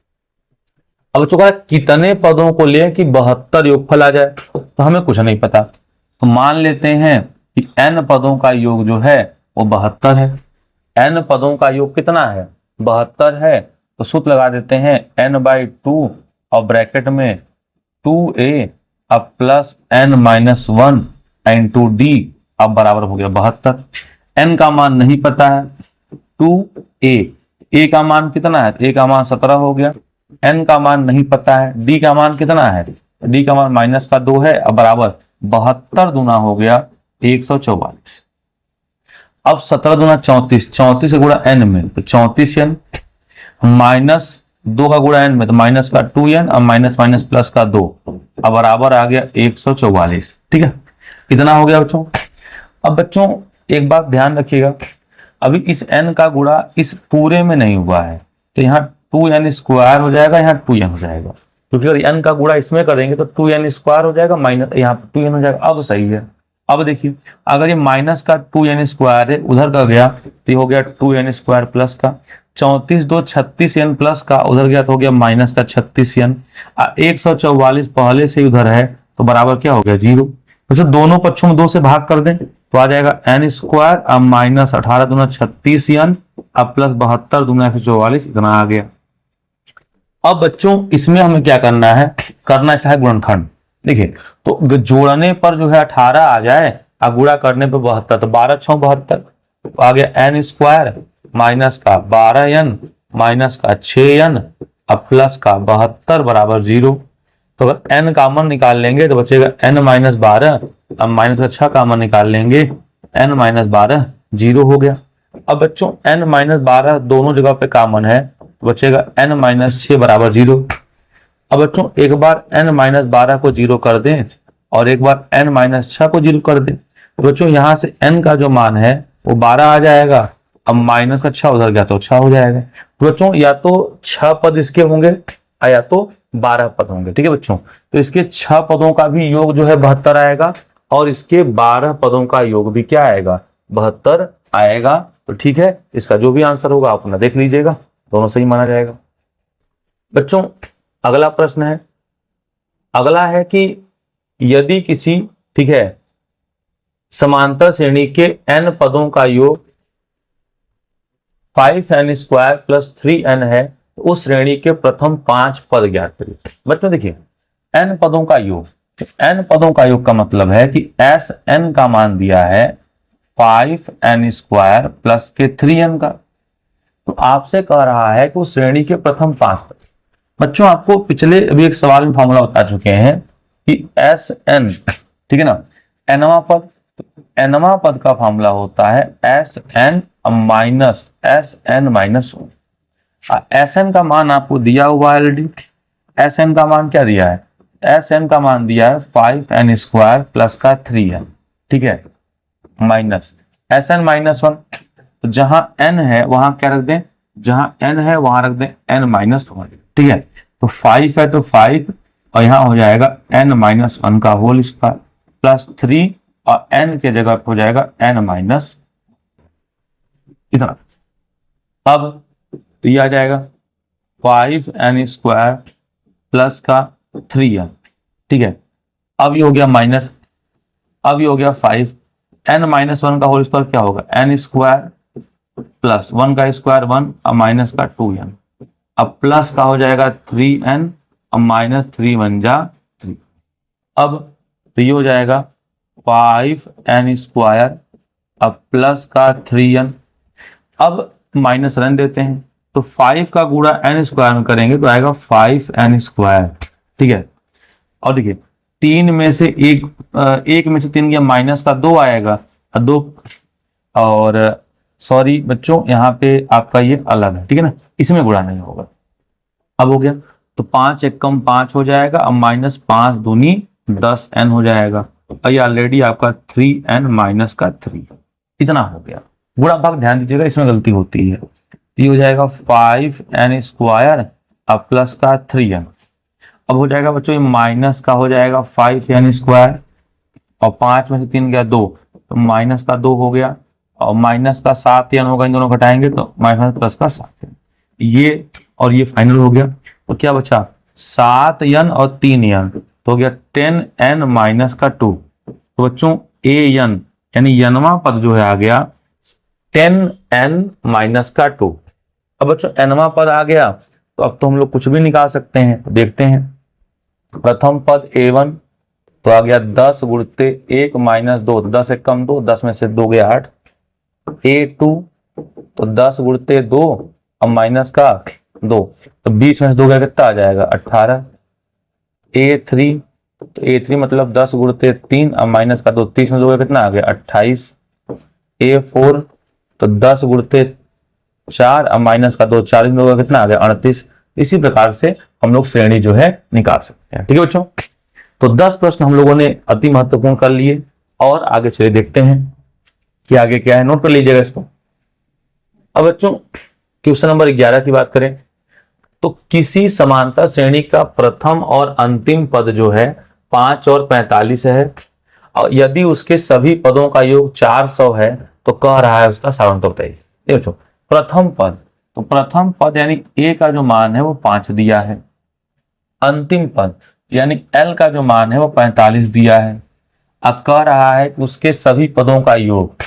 अब बच्चों का कितने पदों को ले कि 72 योगफल आ जाए, तो हमें कुछ नहीं पता, तो मान लेते हैं कि n पदों का योग जो है वो 72 है। n पदों का योग कितना है 72 है, तो सूत्र लगा देते हैं n बाई 2 और ब्रैकेट में 2a अब plus n minus 1 into D, अब बराबर हो गया 72। n का मान नहीं पता है 2a, a का मान कितना है, a का मान 17 हो गया, n का मान नहीं पता है, d का मान कितना है, d का मान माइनस का 2 है, अब बराबर 72 दूना हो गया 144। अब 17 दूना 34, 34 का गुणा n में तो 34n, माइनस 2 का गुणा n में तो माइनस का 2n, अब माइनस माइनस प्लस का 2, अब बराबर आ गया 144। ठीक है, कितना हो गया बच्चों। अब बच्चों एक बात ध्यान रखिएगा, अभी इस n का गुणा इस पूरे में नहीं हुआ है, तो यहाँ 2n स्क्वायर हो जाएगा, यहाँ 2n हो जाएगा, क्योंकि अगर n का गुणा इसमें करेंगे तो 2n स्क्वायर हो जाएगा, माइनस यहाँ पर 2n हो जाएगा। अब सही है, अब देखिए अगर ये माइनस का 2n स्क्वायर है उधर का गया तो ये हो गया 2n स्क्वायर प्लस का 34 2 36n प्लस का उधर गया तो हो गया माइनस का 36n, 144 पहले से उधर है तो बराबर क्या हो गया 0। तो दोनों पक्षों में 2 से भाग कर दें तो आ जाएगा n स्क्वायर, अब माइनस 18 दूना 36n, अब प्लस 72 दूना 144, इतना आ गया। अब बच्चों इसमें हमें क्या करना है, करना ऐसा है गुणनखंड। देखिए तो जोड़ने पर जो है 18 आ जाए और गुणा करने पर 72, तो 12 6 72 आ गया n स्क्वायर माइनस का 12n माइनस का 6n अब प्लस का 72 बराबर 0। तो अगर n कॉमन निकाल लेंगे तो बचेगा n माइनस 12, अब माइनस का 6 कॉमन निकाल लेंगे n माइनस 12 0 हो गया। अब बच्चों n माइनस 12 दोनों जगह पे कॉमन है तो बचेगा n माइनस 6 बराबर 0। अब बच्चों एक बार n माइनस 12 को 0 कर दें और एक बार n माइनस 6 को 0 कर दे तो बच्चों यहाँ से n का जो मान है वो 12 आ जाएगा। अब माइनस का 6 उधर गया तो 6 हो जाएगा। तो बच्चों या तो 6 पद इसके होंगे या तो 12 पद होंगे। ठीक है बच्चों, तो इसके 6 पदों का भी योग जो है 72 आएगा और इसके 12 पदों का योग भी क्या आएगा, 72 आएगा। तो ठीक है, इसका जो भी आंसर होगा आप अपना देख लीजिएगा, दोनों सही माना जाएगा। बच्चों अगला प्रश्न है, अगला है कि यदि किसी, ठीक है, समांतर श्रेणी के n पदों का योग 5n² प्लस 3n है तो उस श्रेणी के प्रथम 5 पद ज्ञात करिए। बच्चों देखिए n पदों का योग, n पदों का योग का मतलब है कि Sn का मान दिया है 5n² प्लस के 3n का, तो आपसे कह रहा है कि उस श्रेणी के प्रथम 5 पद। बच्चों आपको पिछले अभी एक सवाल में फॉर्मूला बता चुके हैं कि Sn, ठीक है ना, nवां पद, nवां पद का फॉर्मूला होता है Sn minus Sn minus 1। Sn का मान आपको दिया हुआ है ऑलरेडी। Sn का मान क्या दिया है, Sn का मान दिया है 5n² प्लस का 3n, ठीक है, माइनस Sn माइनस 1। तो जहां n है वहां क्या रख दें, जहां n है वहां रख दें n माइनस 1, ठीक है। तो 5 है तो 5 और यहां हो जाएगा n माइनस 1 का होल स्क्वायर प्लस 3 और n के जगह हो जाएगा n माइनस इतना। अब तो ये आ जाएगा 5n² प्लस का 3n, ठीक है। अब ये हो गया माइनस, अब ये हो गया 5, n माइनस 1 का होल स्क्वायर क्या होगा, n² प्लस 1 का स्क्वायर 1 और माइनस का 2n, अब प्लस का हो जाएगा 3n और माइनस 3 1 जा 3। अब तो ये हो जाएगा 5n² अब प्लस का 3n, अब माइनस रन देते हैं तो 5 का गुणा n² में करेंगे तो आएगा 5n², ठीक है। और देखिए 3 में से एक में से 3 गया, माइनस का 2 आएगा, 2 और सॉरी बच्चों यहाँ पे आपका ये अलग है, ठीक है ना, इसमें गुणा नहीं होगा। अब हो गया तो 5 एक कम 5 हो जाएगा, अब माइनस 5 दूनी 10n हो जाएगा और ये ऑलरेडी आपका 3n माइनस का 3, इतना हो गया। गुणा भाग ध्यान दीजिएगा इसमें गलती होती है। ये हो जाएगा 5n² अब प्लस का 3n, अब हो जाएगा बच्चों ये माइनस का हो जाएगा 5n² और 5 में से 3 गया 2 तो माइनस का 2 हो गया और माइनस का 7n होगा, इन दोनों घटाएंगे तो माइनस प्लस का 7n, ये और ये फाइनल हो गया। तो क्या बचा 7n और 3n तो हो गया 10n माइनस का 2। तो बच्चों an यानी nवां पद जो है आ गया 10n माइनस का 2। अब बच्चों nवां पद आ गया तो अब तो हम लोग कुछ भी निकाल सकते हैं, तो देखते हैं। प्रथम पद a1 तो आ गया 10 गुणते 1 माइनस 2, 10 एक कम 2, 10 में से 2 गया 8। a2 तो 10 गुणते 2 अब माइनस का 2 तो 20 में से 2 गया कितना आ जाएगा 18। a3 तो a3 मतलब 10 गुणते 3 अब माइनस का 2, 30 में 2 गया कितना आ गया 28। a4 तो 10 गुणते 4 अब माइनस का 2, 40 में 2 गया कितना आ गया 38। इसी प्रकार से हम लोग श्रेणी जो है निकाल सकते हैं, ठीक है बच्चों। तो 10 प्रश्न हम लोगों ने अति महत्वपूर्ण कर लिए और आगे चलिए देखते हैं कि आगे क्या है, नोट कर लीजिएगा इसको। अब बच्चों क्वेश्चन नंबर 11 की बात करें तो किसी समांतर श्रेणी का प्रथम और अंतिम पद जो है 5 और 45 है और यदि उसके सभी पदों का योग 400 है तो कह रहा है उसका साधारणतः बताइए। देखो प्रथम पद, तो प्रथम पद यानी a का जो मान है वो 5 दिया है, अंतिम पद यानी l का जो मान है वो 45 दिया है। अब कह रहा है कि उसके सभी पदों का योग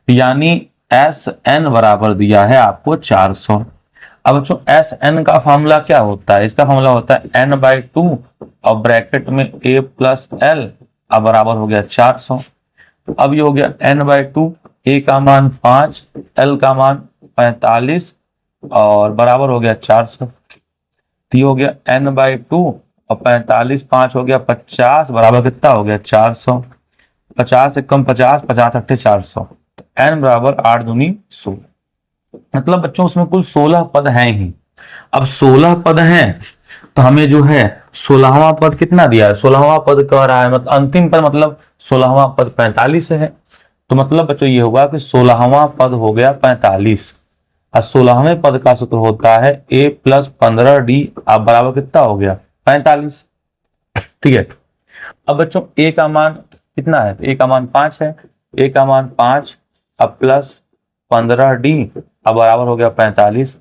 यानी Sn बराबर दिया है आपको 400। अब बच्चों Sn का फॉर्मूला क्या होता है, इसका फॉर्मूला होता है n/2 और ब्रैकेट में a प्लस l अब बराबर हो गया 400। अब ये हो गया n/2, a का मान 5, l का मान 45 और बराबर हो गया 400। तो ये हो गया n/2 और 45 5 हो गया 50 बराबर कितना हो गया 400। 50 एक कम 50, 50 अट्ठे 400, तो n बराबर 8 दूनी 16। मतलब बच्चों उसमें कुल 16 पद हैं ही। अब 16 पद हैं तो हमें जो है 16वां पद कितना दिया है, 16वां पद कह रहा है, मतलब अंतिम पद, मतलब 16वां पद 45 है। तो मतलब बच्चों ये होगा कि 16वां पद हो गया 45 और 16वें पद का सूत्र होता है a प्लस 15d, अब बराबर कितना हो गया 45। ठीक है, अब बच्चों a का मान कितना है, a का मान 5 है, a का मान 5 अब प्लस 15d अब बराबर हो गया 45।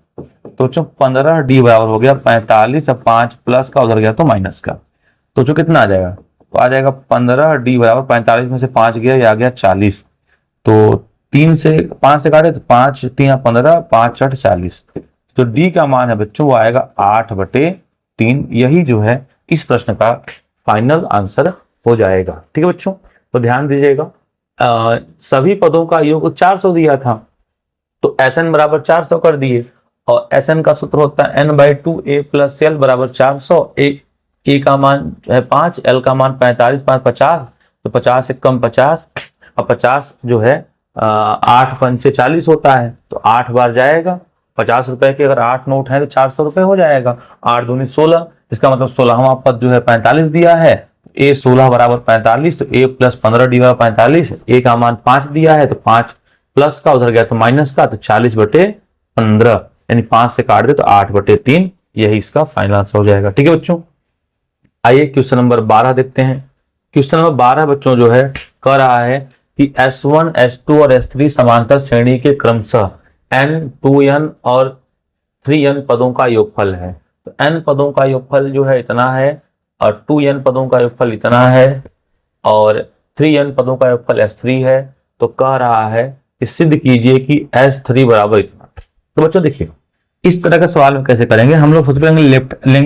तो जो 15d बराबर हो गया 45, अब 5 प्लस का उधर गया तो माइनस का, तो जो कितना आ जाएगा, तो आ जाएगा 15d बराबर 45 में से 5 गया, ये आ गया 40। तो 3 से 5 से काटे तो 5 3 15, 5 8 40। तो d का मान है बच्चों वो आएगा 8/3। यही जो है इस प्रश्न का फाइनल आंसर हो जाएगा। ठीक है बच्चों, तो ध्यान दीजिएगा, सभी पदों का योग 400 दिया था, तो Sn बराबर 400 कर दिए, और Sn का सूत्र होता है n/2 a प्लस एल बराबर 400। a का मान है 5, l का मान 45, 5 50, तो 50 से कम 50, और 50 जो है 8 पंचे 40 होता है, तो 8 बार जाएगा। 50 रुपए के अगर 8 नोट है तो 400 रुपए हो जाएगा। 8 दूनी 16, इसका मतलब 16वां पद जो है 45 दिया है, a 16 बराबर 45, तो a प्लस 15d बराबर 45। a का मान 5 दिया है, तो 5 प्लस का उधर गया तो माइनस का, तो 40/15, यानी 5 से काट दे तो 8/3, यही इसका फाइनल आंसर हो जाएगा। ठीक है बच्चों, आइए क्वेश्चन नंबर 12 देखते हैं। क्वेश्चन नंबर 12 बच्चों जो है कह रहा है कि S1, S2 और S3 समांतर श्रेणी के क्रमशः n, 2n और 3n पदों का योगफल है। तो n पदों का योगफल जो है इतना है, और 2n पदों का योगफल इतना है, और 3n पदों का योगफल S3 है। तो कह रहा है कि सिद्ध कीजिए कि S3 बराबर इतना। तो बच्चों देखिए, इस तरह का सवाल कैसे करेंगे, हम लोग सबसे पहले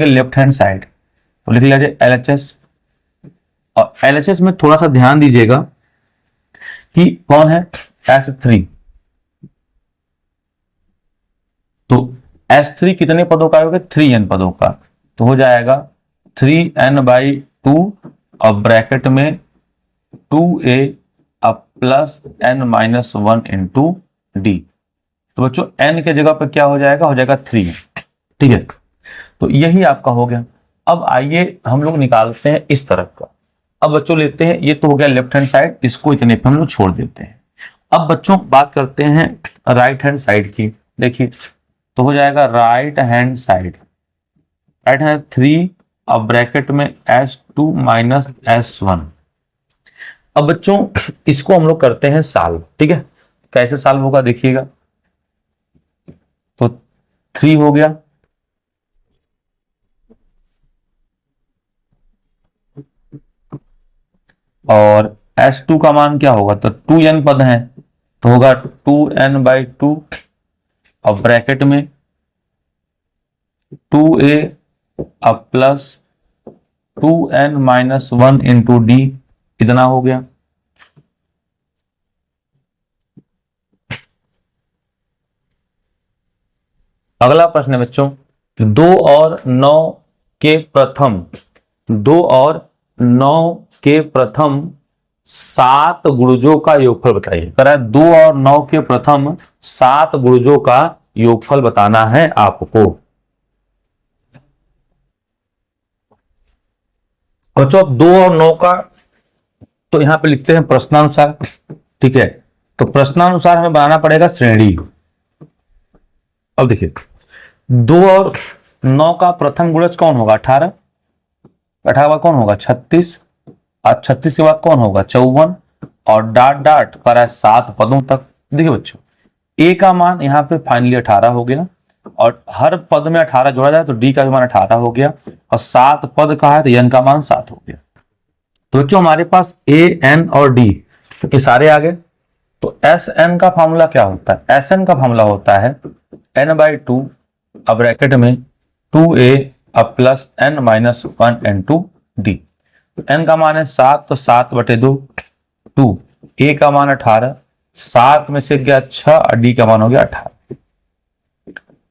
लेफ्ट हैंड साइड, तो लिख लीजिए LHS। और LHS में थोड़ा सा ध्यान दीजिएगा कि कौन है S3। तो S3 कितने पदों का होगा, 3n पदों का, तो हो जाएगा 3n/2 और ब्रैकेट में 2a अब प्लस n-1 इंटू d। तो बच्चों n के जगह पर क्या हो जाएगा 3। ठीक है, तो यही आपका हो गया। अब आइए हम लोग निकालते हैं इस तरफ का। अब बच्चों लेते हैं, ये तो हो गया लेफ्ट हैंड साइड, इसको इतने पे हम लोग छोड़ देते हैं। अब बच्चों बात करते हैं राइट हैंड साइड की। देखिए, तो हो जाएगा right hand side, right hand 3 और ब्रैकेट में S2 माइनस S1। अब बच्चों इसको हम लोग करते हैं सॉल्व। ठीक है, कैसे सॉल्व होगा देखिएगा, तो 3 हो गया, और S2 का मान क्या होगा, तो 2n पद है, तो होगा 2n/2 और ब्रैकेट में 2a अब प्लस 2n-1 इंटू d, इतना हो गया। अगला प्रश्न है बच्चों, 2 और 9 के प्रथम 2 और 9 के प्रथम 7 गुणजों का योगफल बताइए। कह रहा है 2 और 9 के प्रथम 7 गुणजों का योगफल बताना है आपको। बच्चों 2 और 9 का तो यहां पे लिखते हैं प्रश्नानुसार। ठीक है, तो प्रश्नानुसार हमें बनाना पड़ेगा श्रेणी। अब देखिए, 2 और 9 का प्रथम गुणज कौन होगा, 18। 18 के बाद कौन होगा 36, और 36 के बाद कौन होगा 54, और डाट डाट कर रहा है 7 पदों तक। देखिए बच्चों, a का मान यहाँ पे फाइनली 18 हो गया, और हर पद में 18 जोड़ा जाए तो d का भी मान 18 हो गया, और 7 पद का है तो n का मान 7 हो गया। तो बच्चों हमारे पास a, n और d ये सारे आ गए। तो Sn का फॉर्मूला क्या होता है, Sn का फॉर्मूला होता है n/2 अब ब्रैकेट में 2a अब प्लस n-1 इंटू d। तो n का मान है 7, तो 7/2, 2 a का मान 18, 7 में से गया 6 और d का मान हो गया 18।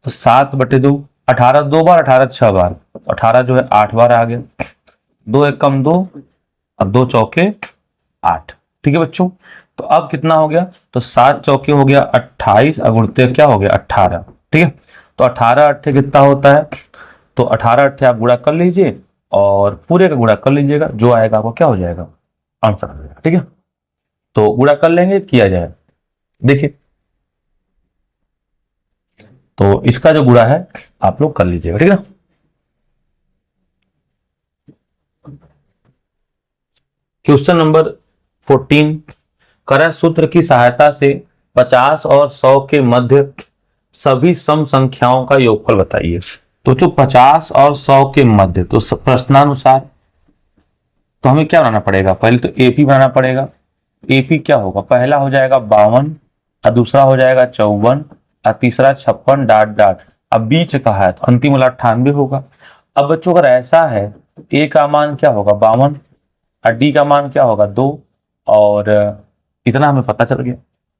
तो 7/2, 18 2 बार, 18 6 बार, 18 जो है 8 बार आ गया। 2 1 कम 2 और 2 चौके 8। ठीक है बच्चों, तो अब कितना हो गया, तो 7 चौके हो गया 28 और गुणते क्या हो गया 18। ठीक है, तो 18 8 कितना होता है, तो 18 8 आप गुणा कर लीजिए, और पूरे का गुणा कर लीजिएगा, जो आएगा आपको क्या हो जाएगा, आंसर आ जाएगा। ठीक है, तो गुणा कर लेंगे, किया जाए। देखिए, तो इसका जो गुणा है आप लोग कर लीजिएगा। ठीक है ना। क्वेश्चन नंबर 14, करह सूत्र की सहायता से 50 और 100 के मध्य सभी सम संख्याओं का योगफल बताइए। तो जो 50 और 100 के मध्य, तो प्रश्नानुसार तो हमें क्या बनाना पड़ेगा, पहले तो एपी बनाना पड़ेगा। एपी क्या होगा, पहला हो जाएगा 52 और दूसरा हो जाएगा 54 और तीसरा 56 डाट डाट। अब बीच का है तो अंतिम वाला 98 होगा। अब बच्चों अगर ऐसा है, ए का मान क्या होगा 52 और डी का मान क्या होगा 2, और इतना हमें पता चल गया।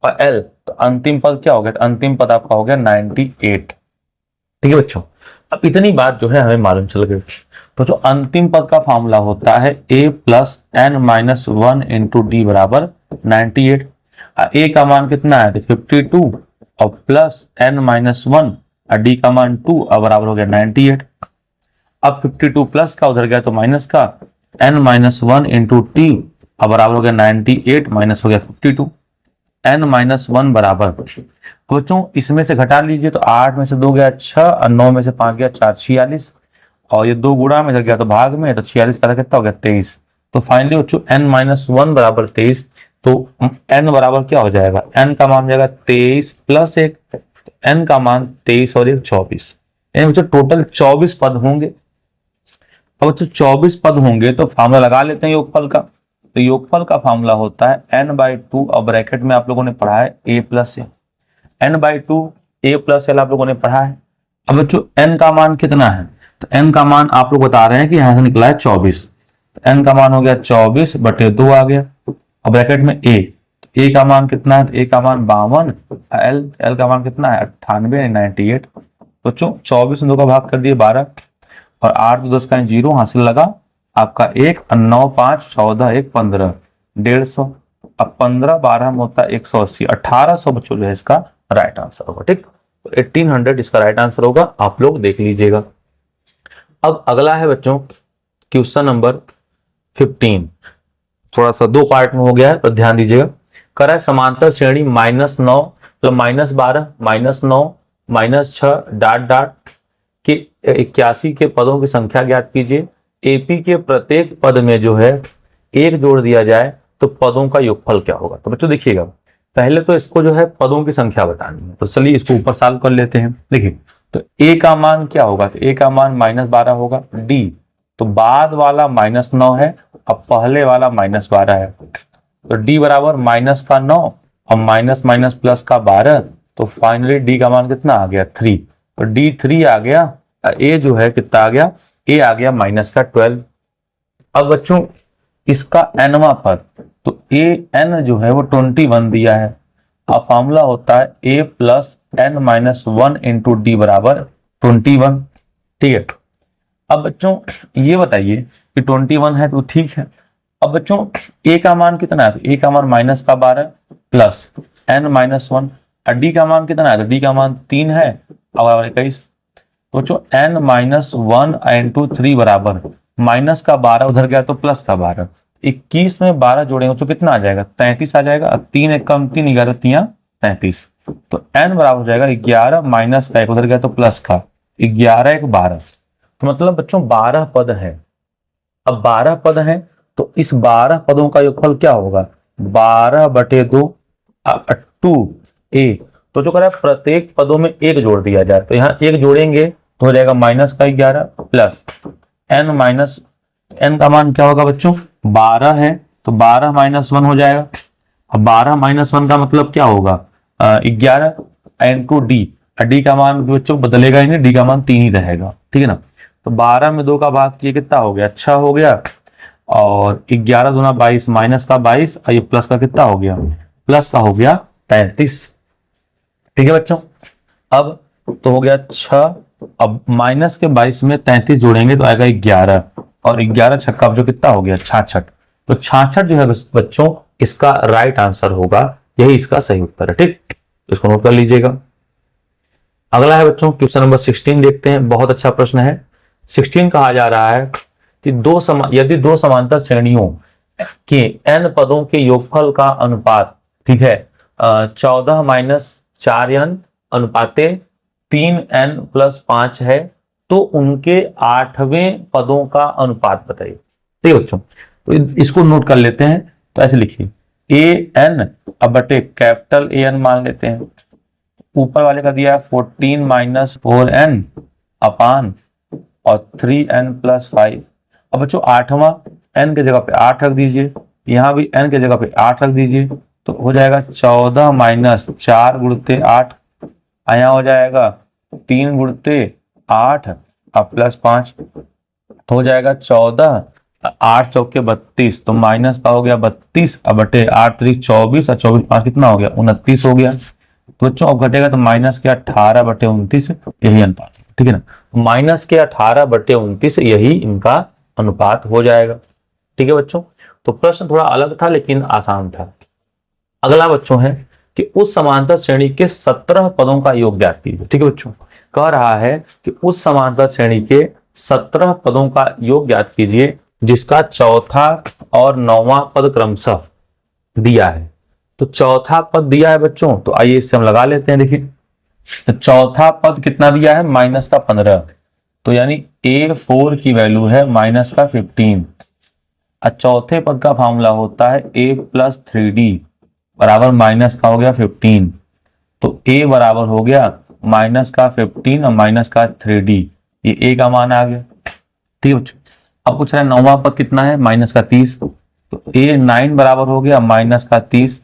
और एल तो अंतिम पद क्या हो गया, तो अंतिम पद आपका हो गया 98। ठीक है बच्चों, अब इतनी बात जो है हमें मालूम चल गई। तो जो अंतिम पद का फॉर्मूला होता है a plus N minus 1 into D बराबर 98। ए का मान कितना है, तो 52 और प्लस एन माइनस 1 और डी का मान 2 और बराबर हो गया 98। अब 52 प्लस का उधर गया तो माइनस का, एन माइनस 1 इंटू टी और बराबर हो गया 98 माइनस हो गया 52, एन माइनस 1 बराबर। बच्चों इसमें से घटा लीजिए, तो 8 में से 2 गया 6 और 9 में से 5 गया 4, 46, और ये 2 गुणा में से गया तो भाग में, तो 46 का कितना हो गया 23। तो फाइनली बच्चों एन माइनस 1 बराबर 23। तो एन बराबर क्या हो जाएगा, एन का मान हो जाएगा 23 प्लस 1, एन का मान 23 और 1 24। बच्चों टोटल 24 पद होंगे। अब बच्चों 24 पद होंगे तो फार्मूला लगा लेते हैं योगफल का। तो योगफल का फार्मूला होता है n/2 और ब्रैकेट में आप लोगों ने पढ़ा है a plus A, n/2 a plus L आप लोगों ने पढ़ा है। अब बच्चों n का मान कितना है, तो n का मान आप लोग बता रहे हैं कि यहां से निकला है 24, तो n का मान हो गया 24 बटे 2 आ गया, और ब्रैकेट में a, तो a का मान कितना है, तो a का मान 52, l का मान कितना है 98 98। बच्चों 24 में 2 का भाग कर दिए 12, और 8 2 10 का 0 हासिल लगा आपका 1, 9 5 14 1 15, 150। अब 15 12 में होता है 180, 1800 बच्चों जो है इसका राइट आंसर होगा। ठीक, तो 1800 इसका राइट आंसर होगा, आप लोग देख लीजिएगा। अब अगला है बच्चों क्वेश्चन नंबर 15, थोड़ा सा 2 पार्ट में हो गया है, तो ध्यान दीजिएगा। करह समांतर श्रेणी -9 तो -12 -9 -6 डाट डाट के 81 के पदों की संख्या ज्ञात कीजिए। एपी के प्रत्येक पद में जो है 1 जोड़ दिया जाए तो पदों का योगफल क्या होगा। तो बच्चों देखिएगा, पहले तो इसको जो है पदों की संख्या बतानी है, तो चलिए इसको ऊपर सॉल्व कर लेते हैं। देखिए, तो ए का मान क्या होगा, तो ए का मान -12 होगा। डी तो बाद वाला -9 है, अब पहले वाला -12 है, तो डी बराबर माइनस का 9 और माइनस माइनस प्लस का 12, तो फाइनली डी का मान कितना आ गया 3, तो डी 3 आ गया। ए जो है कितना आ गया, ए आ गया माइनस का 12। अब बच्चों इसका एनवा पद, तो ए एन जो है वो 21 दिया है। अब फॉर्मूला होता है A plus N minus 1 into D बराबर 21। ठीक है, अब बच्चों ये बताइए कि 21 है तो ठीक है। अब बच्चों ए का मान कितना है, तो ए का मान माइनस का 12 प्लस एन माइनस 1, और डी का मान कितना है, तो डी का मान 3 है और 21। तो बच्चों एन माइनस 1 इंटू 3 बराबर माइनस का 12 उधर गया तो प्लस का 12, 21 में 12 जोड़ेंगे तो कितना आ जाएगा 33 आ जाएगा। 3 1 कम 3 11 3 33, तो एन बराबर हो जाएगा 11 माइनस का 1 उधर गया तो प्लस का 11 1 12। तो मतलब बच्चों 12 पद है। अब 12 पद है तो इस 12 पदों का योगफल क्या होगा, 12 बटे 2 2 ए। तो जो कह रहा है प्रत्येक पदों में 1 जोड़ दिया जाए, तो यहाँ 1 जोड़ेंगे तो हो जाएगा माइनस का 11 प्लस एन माइनस, एन का मान क्या होगा बच्चों 12 है, तो 12 माइनस 1 हो जाएगा। अब 12 माइनस 1 का मतलब क्या होगा 11 इंटू डी, डी का मान बच्चों बदलेगा ही नहीं, डी का मान 3 ही रहेगा। ठीक है ना, तो 12 में 2 का भाग किए कितना हो गया 6 हो गया, और 11 दूना 22 माइनस का 22 और ये प्लस का कितना हो गया, प्लस का हो गया 33। ठीक है बच्चों, अब तो हो गया 6, अब माइनस के 22 में 33 जोड़ेंगे तो आएगा 11, और 11 छक्का जो कितना हो गया 66। तो 66 जो है बच्चों इसका राइट आंसर होगा, यही इसका सही उत्तर है। ठीक, इसको नोट कर लीजिएगा। अगला है बच्चों क्वेश्चन नंबर 16 देखते हैं, बहुत अच्छा प्रश्न है। 16 कहा जा रहा है कि यदि दो समांतर श्रेणियों के n पदों के योगफल का अनुपात, ठीक है, 14 - 4n अनुपाते 3n + 5 है, तो उनके 8वें पदों का अनुपात बताइए। ठीक है बच्चों, तो इसको नोट कर लेते हैं। तो ऐसे लिखिए an अब बटे कैपिटल AN मान लेते हैं। ऊपर वाले का दिया है 14 - 4n अपान और 3n + 5। अब बच्चों 8वां n के जगह पे 8 रख दीजिए, यहाँ भी n के जगह पे 8 रख दीजिए, तो हो जाएगा 14 - 4 × 8, यहाँ हो जाएगा 3 × 8 अब +5, तो हो जाएगा 14, 8 चौके 32, तो माइनस का हो गया 32 अब बटे 8 3 24 और 24 5 कितना हो गया 29 हो गया। तो बच्चों अब घटेगा तो माइनस के 18 बटे 29 यही अनुपात, ठीक है ना। माइनस के 18 बटे 29 यही इनका अनुपात हो जाएगा। ठीक है बच्चों, तो प्रश्न थोड़ा अलग था लेकिन आसान था। अगला बच्चों है कि उस समांतर श्रेणी के 17 पदों का योग ज्ञात कीजिए। ठीक है बच्चों, कह रहा है कि उस समांतर श्रेणी के 17 पदों का योग ज्ञात कीजिए जिसका चौथा और 9वां पद क्रमशः दिया है। तो चौथा पद दिया है बच्चों, तो आइए इससे हम लगा लेते हैं। देखिए तो चौथा पद कितना दिया है -15, तो यानी A4 की वैल्यू है -15। और चौथे पद का फॉर्मूला होता है A + 3D बराबर माइनस का हो गया 15, तो A बराबर हो गया -15 और -3D, ये A का मान आ गया। ठीक है, अब पूछ रहा है 9वां पद कितना है -30, तो A9 बराबर हो गया -30,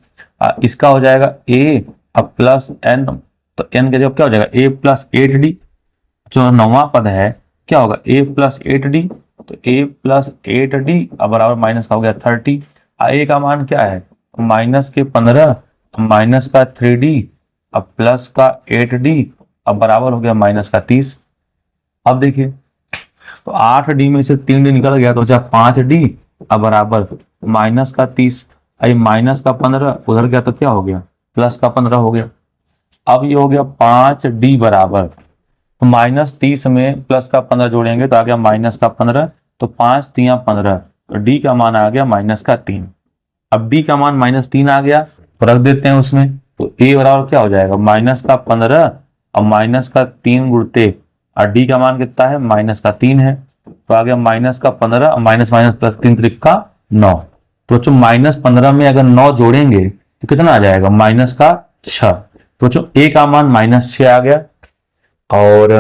इसका हो जाएगा A अब +n, तो n के जगह क्या हो जाएगा A + 8D, जो 9वां पद है क्या होगा A + 8D, तो A + 8D अब बराबर माइनस का हो गया 30, A का मान क्या है -15 -3D अब +8D अब बराबर हो गया -30। अब देखिए तो 8D में से 3D निकल गया तो बचा 5D अब बराबर -30, -15 उधर गया तो क्या हो गया +15 हो गया। अब ये हो गया 5D बराबर, तो -30 में +15 जोड़ेंगे तो आ गया -15, तो 5 × 3 = 15, तो D का मान आ गया -3। अब D का मान -3 आ गया तो रख देते हैं उसमें, तो A बराबर क्या हो जाएगा -15 और -3 गुणते, और D का मान कितना है -3 है, तो आ गया -15 और -+3 × 9। तो बच्चों -15 में अगर 9 जोड़ेंगे तो कितना आ जाएगा -6। तो बच्चों A का मान -6 आ गया और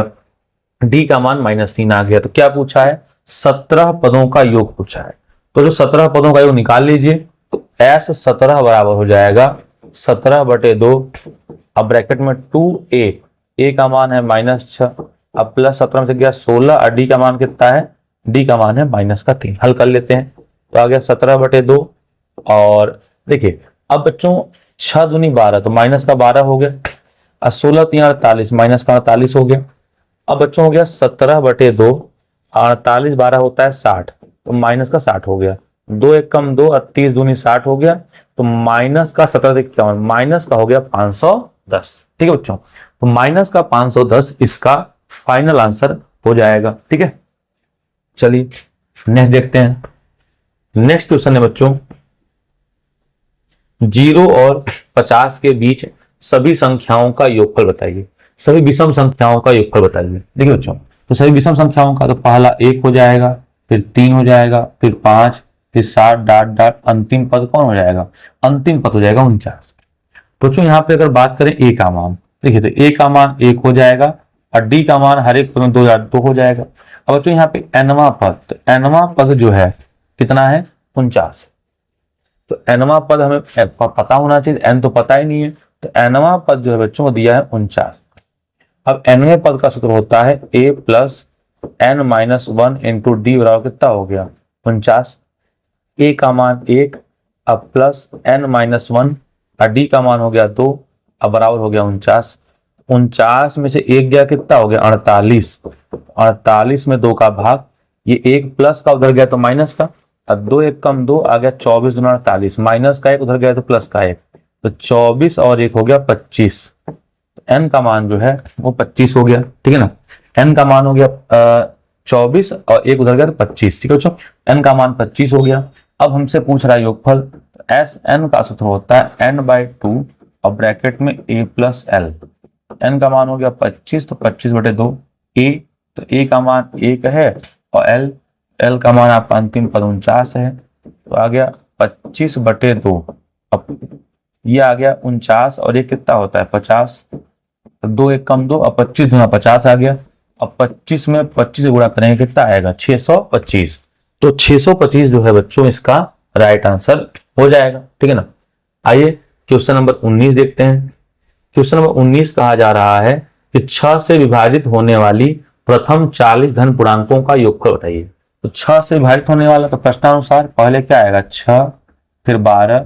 D का मान -3 आ गया। तो क्या पूछा है 17 पदों का योग पूछा है, तो जो 17 पदों का योग निकाल लीजिए, तो S 17 बराबर हो जाएगा 17/2, अब ब्रैकेट में 2A, A का मान है -6, अब +17 में से गया 16 और D का मान कितना है, D का मान है -3। हल कर लेते हैं, तो आ गया 17/2 और देखिए अब बच्चों 6 दूनी 12, तो -12 हो गया, और 16 × 3 = 48, -48 हो गया। अब बच्चों हो गया 17/2, 48 12 होता है 60, तो -60 हो गया, 2 × 1 = 2 और 30 दूनी 60 हो गया, तो -17 माइनस का हो गया 510। ठीक है बच्चों, तो -510 इसका फाइनल आंसर हो जाएगा। ठीक है, चलिए नेक्स्ट देखते हैं। नेक्स्ट क्वेश्चन है बच्चों 0 और 50 के बीच सभी संख्याओं का योगफल बताइए। सभी विषम संख्याओं का योगफल बताइए। देखिए बच्चों, तो सभी विषम संख्याओं का तो पहला 1 हो जाएगा, फिर 3 हो जाएगा, फिर 5, फिर 7 ... अंतिम पद कौन हो जाएगा, अंतिम पद हो जाएगा 49। बच्चों यहाँ पे अगर बात करें A का मान, देखिए तो A का मान 1 हो जाएगा और D का मान हर एक पद में 2 हो जाएगा। अब बच्चों यहाँ पे nवां पद, तो nवां पद जो है कितना है 49, तो nवां पद हमें पता होना चाहिए, n तो पता ही नहीं है, तो nवां पद जो है बच्चों को दिया है 49। अब nवें पद का सूत्र होता है A + n - 1 × D बराबर कितना हो गया 49। A का मान 1 अब +n - 1 और D का मान हो गया 2 अब बराबर हो गया 49। 49 में से 1 गया कितना हो गया 48, 48 में 2 का भाग, ये 1 प्लस का उधर गया तो माइनस का, अब 2 × 1 = 2 आ गया 24 दूना 48, माइनस का 1 उधर गया तो प्लस का 1, तो 24 और 1 हो गया 25। तो n का मान जो है वो 25 हो गया। ठीक है ना, n का मान हो गया 24 और एक उधर गया 25। ठीक है बच्चों, n का मान 25 हो गया। अब हमसे पूछ रहा है योगफल, एस एन का सूत्र होता है n/2 और ब्रैकेट में a प्लस एल। n का मान हो गया 25, तो 25/2 a, तो a का मान 1 है और l का मान आपका अंतिम पद 49 है, तो आ गया 25/2। अब ये आ गया 49 और ये कितना होता है 50, तो 2 1 कम 2 और 25 दूना 50 आ गया। अब 25 में 25 से गुणा करेंगे कितना आएगा 625। तो 625 जो है बच्चों इसका राइट आंसर हो जाएगा। ठीक है ना। आइए क्वेश्चन नंबर 19 देखते हैं। क्वेश्चन नंबर 19 कहा जा रहा है कि 6 से विभाजित होने वाली प्रथम 40 धन पूर्णांकों का योगफल बताइए। तो 6 से विभाजित होने वाला, तो प्रश्नानुसार पहले क्या आएगा 6, फिर 12,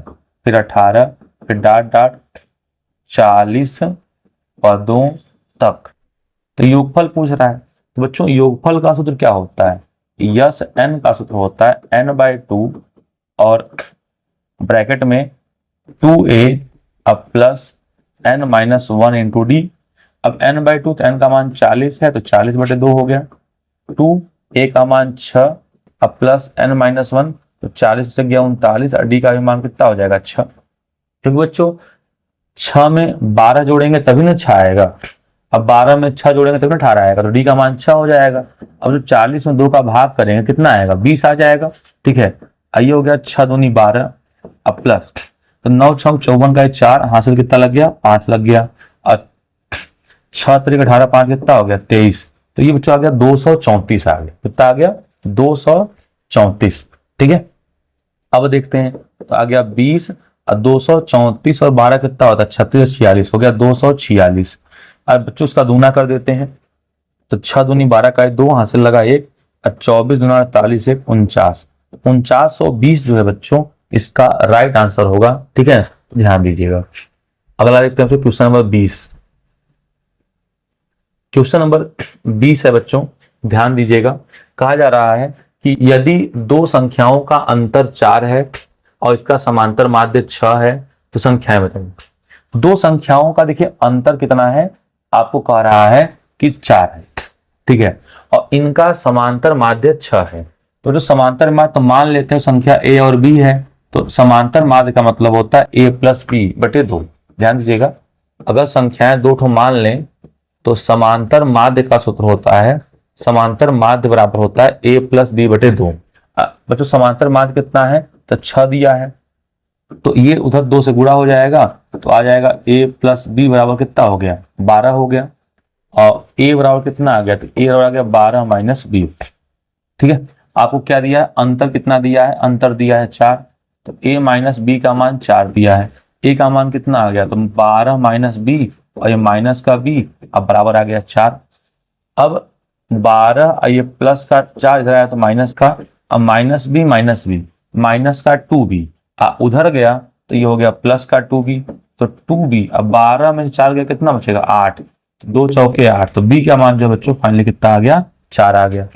फिर 18, फिर डॉट डॉट 40 पदों तक। तो योगफल पूछ रहा है, तो बच्चों योगफल का सूत्र क्या होता है, यस एन का सूत्र होता है n/2 और ब्रैकेट में 2a अब प्लस n-1 इंटू डी। अब n/2 तो n का मान 40 है, तो 40/2 हो गया। 2a का मान 6 अब प्लस n-1, तो 40 से गया 39 और डी का भी मान कितना हो जाएगा 6। क्योंकि बच्चों 6 में 12 जोड़ेंगे तभी ना 6 आएगा, अब 12 में 6 जोड़ेंगे तभी ना 18 आएगा, तो डी का मान 6 हो जाएगा। अब जो 40 में 2 का भाग करेंगे कितना आएगा 20 आ जाएगा। ठीक है, आइए हो गया 6 दूनी 12 अब प्लस, तो 9 6 54 का 4 हासिल कितना लग गया 5 लग गया, और 6 3 18 5 कितना हो गया 23। तो ये बच्चों आ गया 234 आ गया, कितना आ गया 234। ठीक है, अब देखते हैं, तो आ गया 20 और 234 और 12 कितना होता है 36 46 हो गया 246। अब बच्चों उसका दूना कर देते हैं, तो 6 दूनी 12 का 2 हासिल लगा 1 और 24 दूना 48 1 49, 4920 जो है बच्चों इसका राइट आंसर होगा। ठीक है, ध्यान दीजिएगा। अगला देखते हैं क्वेश्चन नंबर 20। क्वेश्चन नंबर 20 है बच्चों, ध्यान दीजिएगा। कहा जा रहा है कि यदि दो संख्याओं का अंतर 4 है और इसका समांतर माध्य 6 है तो संख्याएं बताइए। दो संख्याओं का देखिए अंतर कितना है, आपको कह रहा है कि 4 है। ठीक है, और इनका समांतर माध्य 6 है। तो जो समांतर माध्य, तो मान लेते हैं संख्या a और b है, तो समांतर माध्य का मतलब होता है a प्लस b/2। ध्यान दीजिएगा, अगर संख्याएं दो ठो मान लें तो समांतर माध्य का सूत्र होता है, समांतर माध्य बराबर होता है a प्लस b/2। बच्चों समांतर माध्य कितना है, तो 6 दिया है, तो ये उधर 2 से गुणा हो जाएगा, तो आ जाएगा a प्लस b बराबर कितना हो गया 12 हो गया, और a बराबर कितना आ गया, तो a बराबर आ गया 12 माइनस b। ठीक है, आपको क्या दिया है, अंतर कितना दिया है, अंतर दिया है 4, तो a माइनस b का मान 4 दिया है, a का मान कितना आ गया, तो 12 माइनस b और ये माइनस का b, अब बराबर आ गया 4। अब 12 और ये प्लस का 4 इधर आया तो माइनस का, अब माइनस b माइनस का 2b उधर गया तो ये हो गया प्लस का 2b, तो 2b, अब 12 में से 4 गया कितना बचेगा 8, तो 2 चौके 8, तो b का मान जो बच्चों फाइनली कितना आ गया 4 आ गया।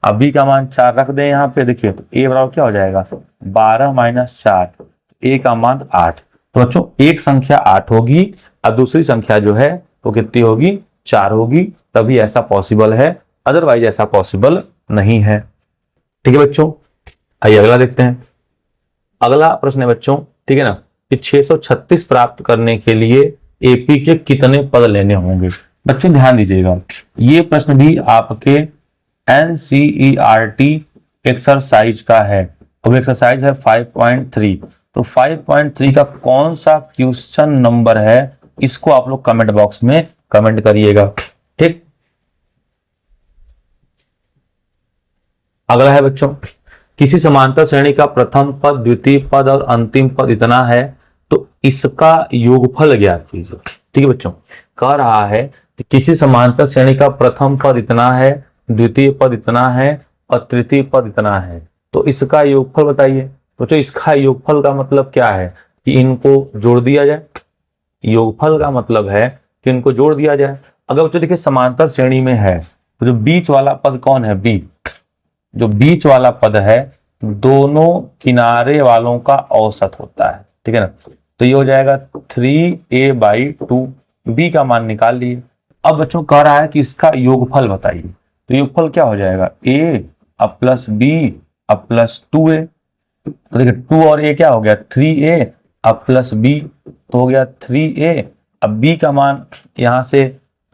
अब b का मान 4 रख दें यहाँ पे, देखिए तो a बराबर क्या हो जाएगा 12 माइनस 4, तो a का मान 8। तो बच्चों एक संख्या 8 होगी और दूसरी संख्या जो है वो कितनी होगी 4 होगी, तभी ऐसा पॉसिबल है, अदरवाइज ऐसा पॉसिबल नहीं है। ठीक है बच्चों, आइए अगला देखते हैं। अगला प्रश्न है बच्चों, ठीक है ना, कि 636 प्राप्त करने के लिए एपी के कितने पद लेने होंगे। बच्चों ध्यान दीजिएगा, ये प्रश्न भी आपके एनसीईआरटी एक्सरसाइज का है, वो एक्सरसाइज है 5.3। तो 5.3 का कौन सा क्वेश्चन नंबर है, इसको आप लोग कमेंट बॉक्स में कमेंट करिएगा। ठीक, अगला है बच्चों, किसी समांतर श्रेणी का प्रथम पद, द्वितीय पद और अंतिम पद इतना है तो इसका योगफल ज्ञात कीजिए। ठीक है बच्चों, कह रहा है कि किसी समांतर श्रेणी का प्रथम पद इतना है, द्वितीय पद इतना है और तृतीय पद इतना है, तो इसका योगफल बताइए। तो इसका योगफल का मतलब क्या है कि इनको जोड़ दिया जाए। योगफल का मतलब है कि इनको जोड़ दिया जाए। अगर बच्चों देखिए समांतर श्रेणी में है तो जो बीच वाला पद कौन है, बी, जो बीच वाला पद है दोनों किनारे वालों का औसत होता है। ठीक है ना, तो ये हो जाएगा 3a/2, बी का मान निकाल लिए। अब बच्चों कह रहा है कि इसका योगफल बताइए, तो योगफल क्या हो जाएगा, a अब प्लस b अब प्लस 2a। तो देखिए 2 और a क्या हो गया 3a अब प्लस b, तो हो गया 3a। अब b का मान यहाँ से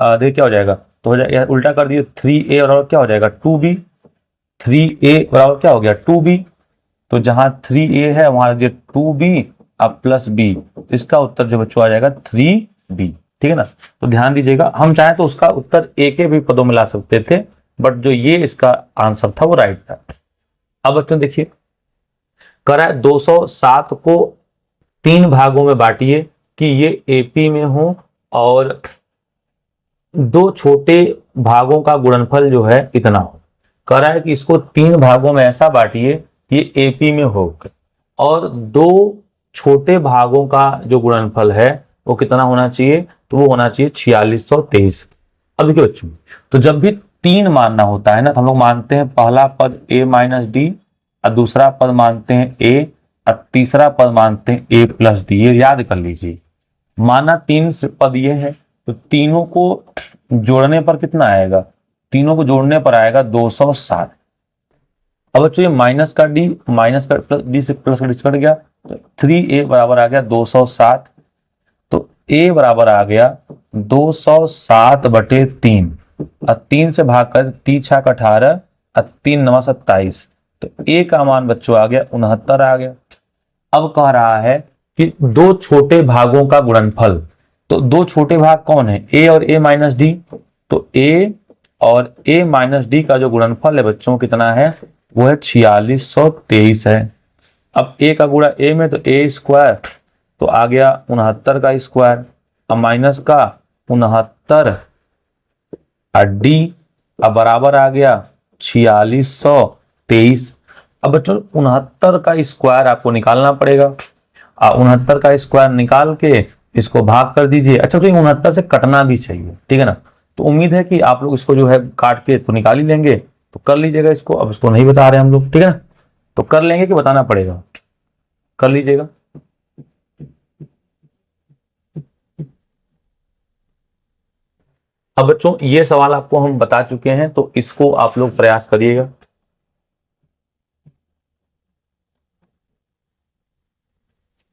देखिए क्या हो जाएगा, तो हो जाएगा उल्टा कर दिए 3a और क्या हो जाएगा 2b। 3a बराबर क्या हो गया 2b, तो जहां 3a है वहां जो 2b अब प्लस b, इसका उत्तर जो बच्चों आ जाएगा 3b। ठीक है ना। तो ध्यान दीजिएगा, हम चाहे तो उसका उत्तर a के भी पदों में ला सकते थे, बट जो ये इसका आंसर था वो राइट था। अब बच्चों देखिए करा है 207 को 3 भागों में बांटिए कि ये एपी में हो और 2 छोटे भागों का गुणनफल जो है इतना हो। कह रहा है कि इसको 3 भागों में ऐसा बांटिए ये एपी में हो और 2 छोटे भागों का जो गुणनफल है वो कितना होना चाहिए, तो वो होना चाहिए 4623। अब देखिए बच्चों, तो जब भी 3 मानना होता है ना, तो हम लोग मानते हैं पहला पद a माइनस डी और दूसरा पद मानते हैं a और तीसरा पद मानते हैं a प्लस डी। ये याद कर लीजिए, माना 3 पद ये है, तो तीनों को जोड़ने पर कितना आएगा, तीनों को जोड़ने पर आएगा 207। अब बच्चों ये माइनस का डी, माइनस का प्लस डी से प्लस का डी कट गया, तो 3a बराबर आ गया 207। तो a बराबर आ गया 207/3 और 3 से भाग कर 3 6 18 और 3 9 27, तो a का मान बच्चों आ गया 69 आ गया। अब कह रहा है कि 2 छोटे भागों का गुणनफल, तो 2 छोटे भाग कौन है a और a माइनस डी, तो a और a माइनस डी का जो गुणनफल है बच्चों कितना है, वो है 4623 है। अब a का गुणा a में, तो a स्क्वायर तो आ गया 69 का स्क्वायर, अब माइनस का 69 और डी अब बराबर आ गया 4623। अब बच्चों 69 का स्क्वायर आपको निकालना पड़ेगा, 69 का स्क्वायर निकाल के इसको भाग कर दीजिए। अच्छा, तो 69 से कटना भी चाहिए, ठीक है ना। तो उम्मीद है कि आप लोग इसको जो है काट के तो निकाल ही लेंगे, तो कर लीजिएगा इसको। अब इसको नहीं बता रहे हम लोग, ठीक है ना, तो कर लेंगे कि बताना पड़ेगा, कर लीजिएगा। अब बच्चों ये सवाल आपको हम बता चुके हैं, तो इसको आप लोग प्रयास करिएगा।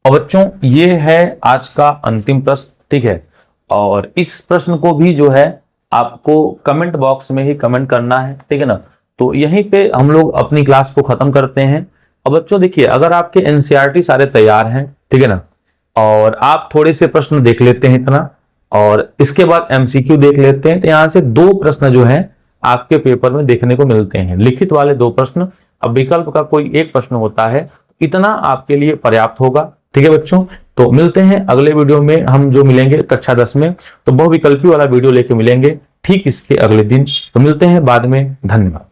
और बच्चों ये है आज का अंतिम प्रश्न, ठीक है। और इस प्रश्न को भी जो है आपको कमेंट बॉक्स में ही कमेंट करना है, ठीक है ना। तो यहीं पे हम लोग अपनी क्लास को खत्म करते हैं। और बच्चों देखिए, अगर आपके एनसीईआरटी सारे तैयार हैं, ठीक है ना, और आप थोड़े से प्रश्न देख लेते हैं इतना, और इसके बाद एमसीक्यू देख लेते हैं, तो यहाँ से 2 प्रश्न जो है आपके पेपर में देखने को मिलते हैं, लिखित वाले 2 प्रश्न। अब विकल्प का कोई 1 प्रश्न होता है, इतना आपके लिए पर्याप्त होगा, ठीक है बच्चों। तो मिलते हैं अगले वीडियो में, हम जो मिलेंगे कक्षा 10 में, तो बहुविकल्पी वाला वीडियो लेके मिलेंगे ठीक इसके अगले दिन। तो मिलते हैं बाद में, धन्यवाद।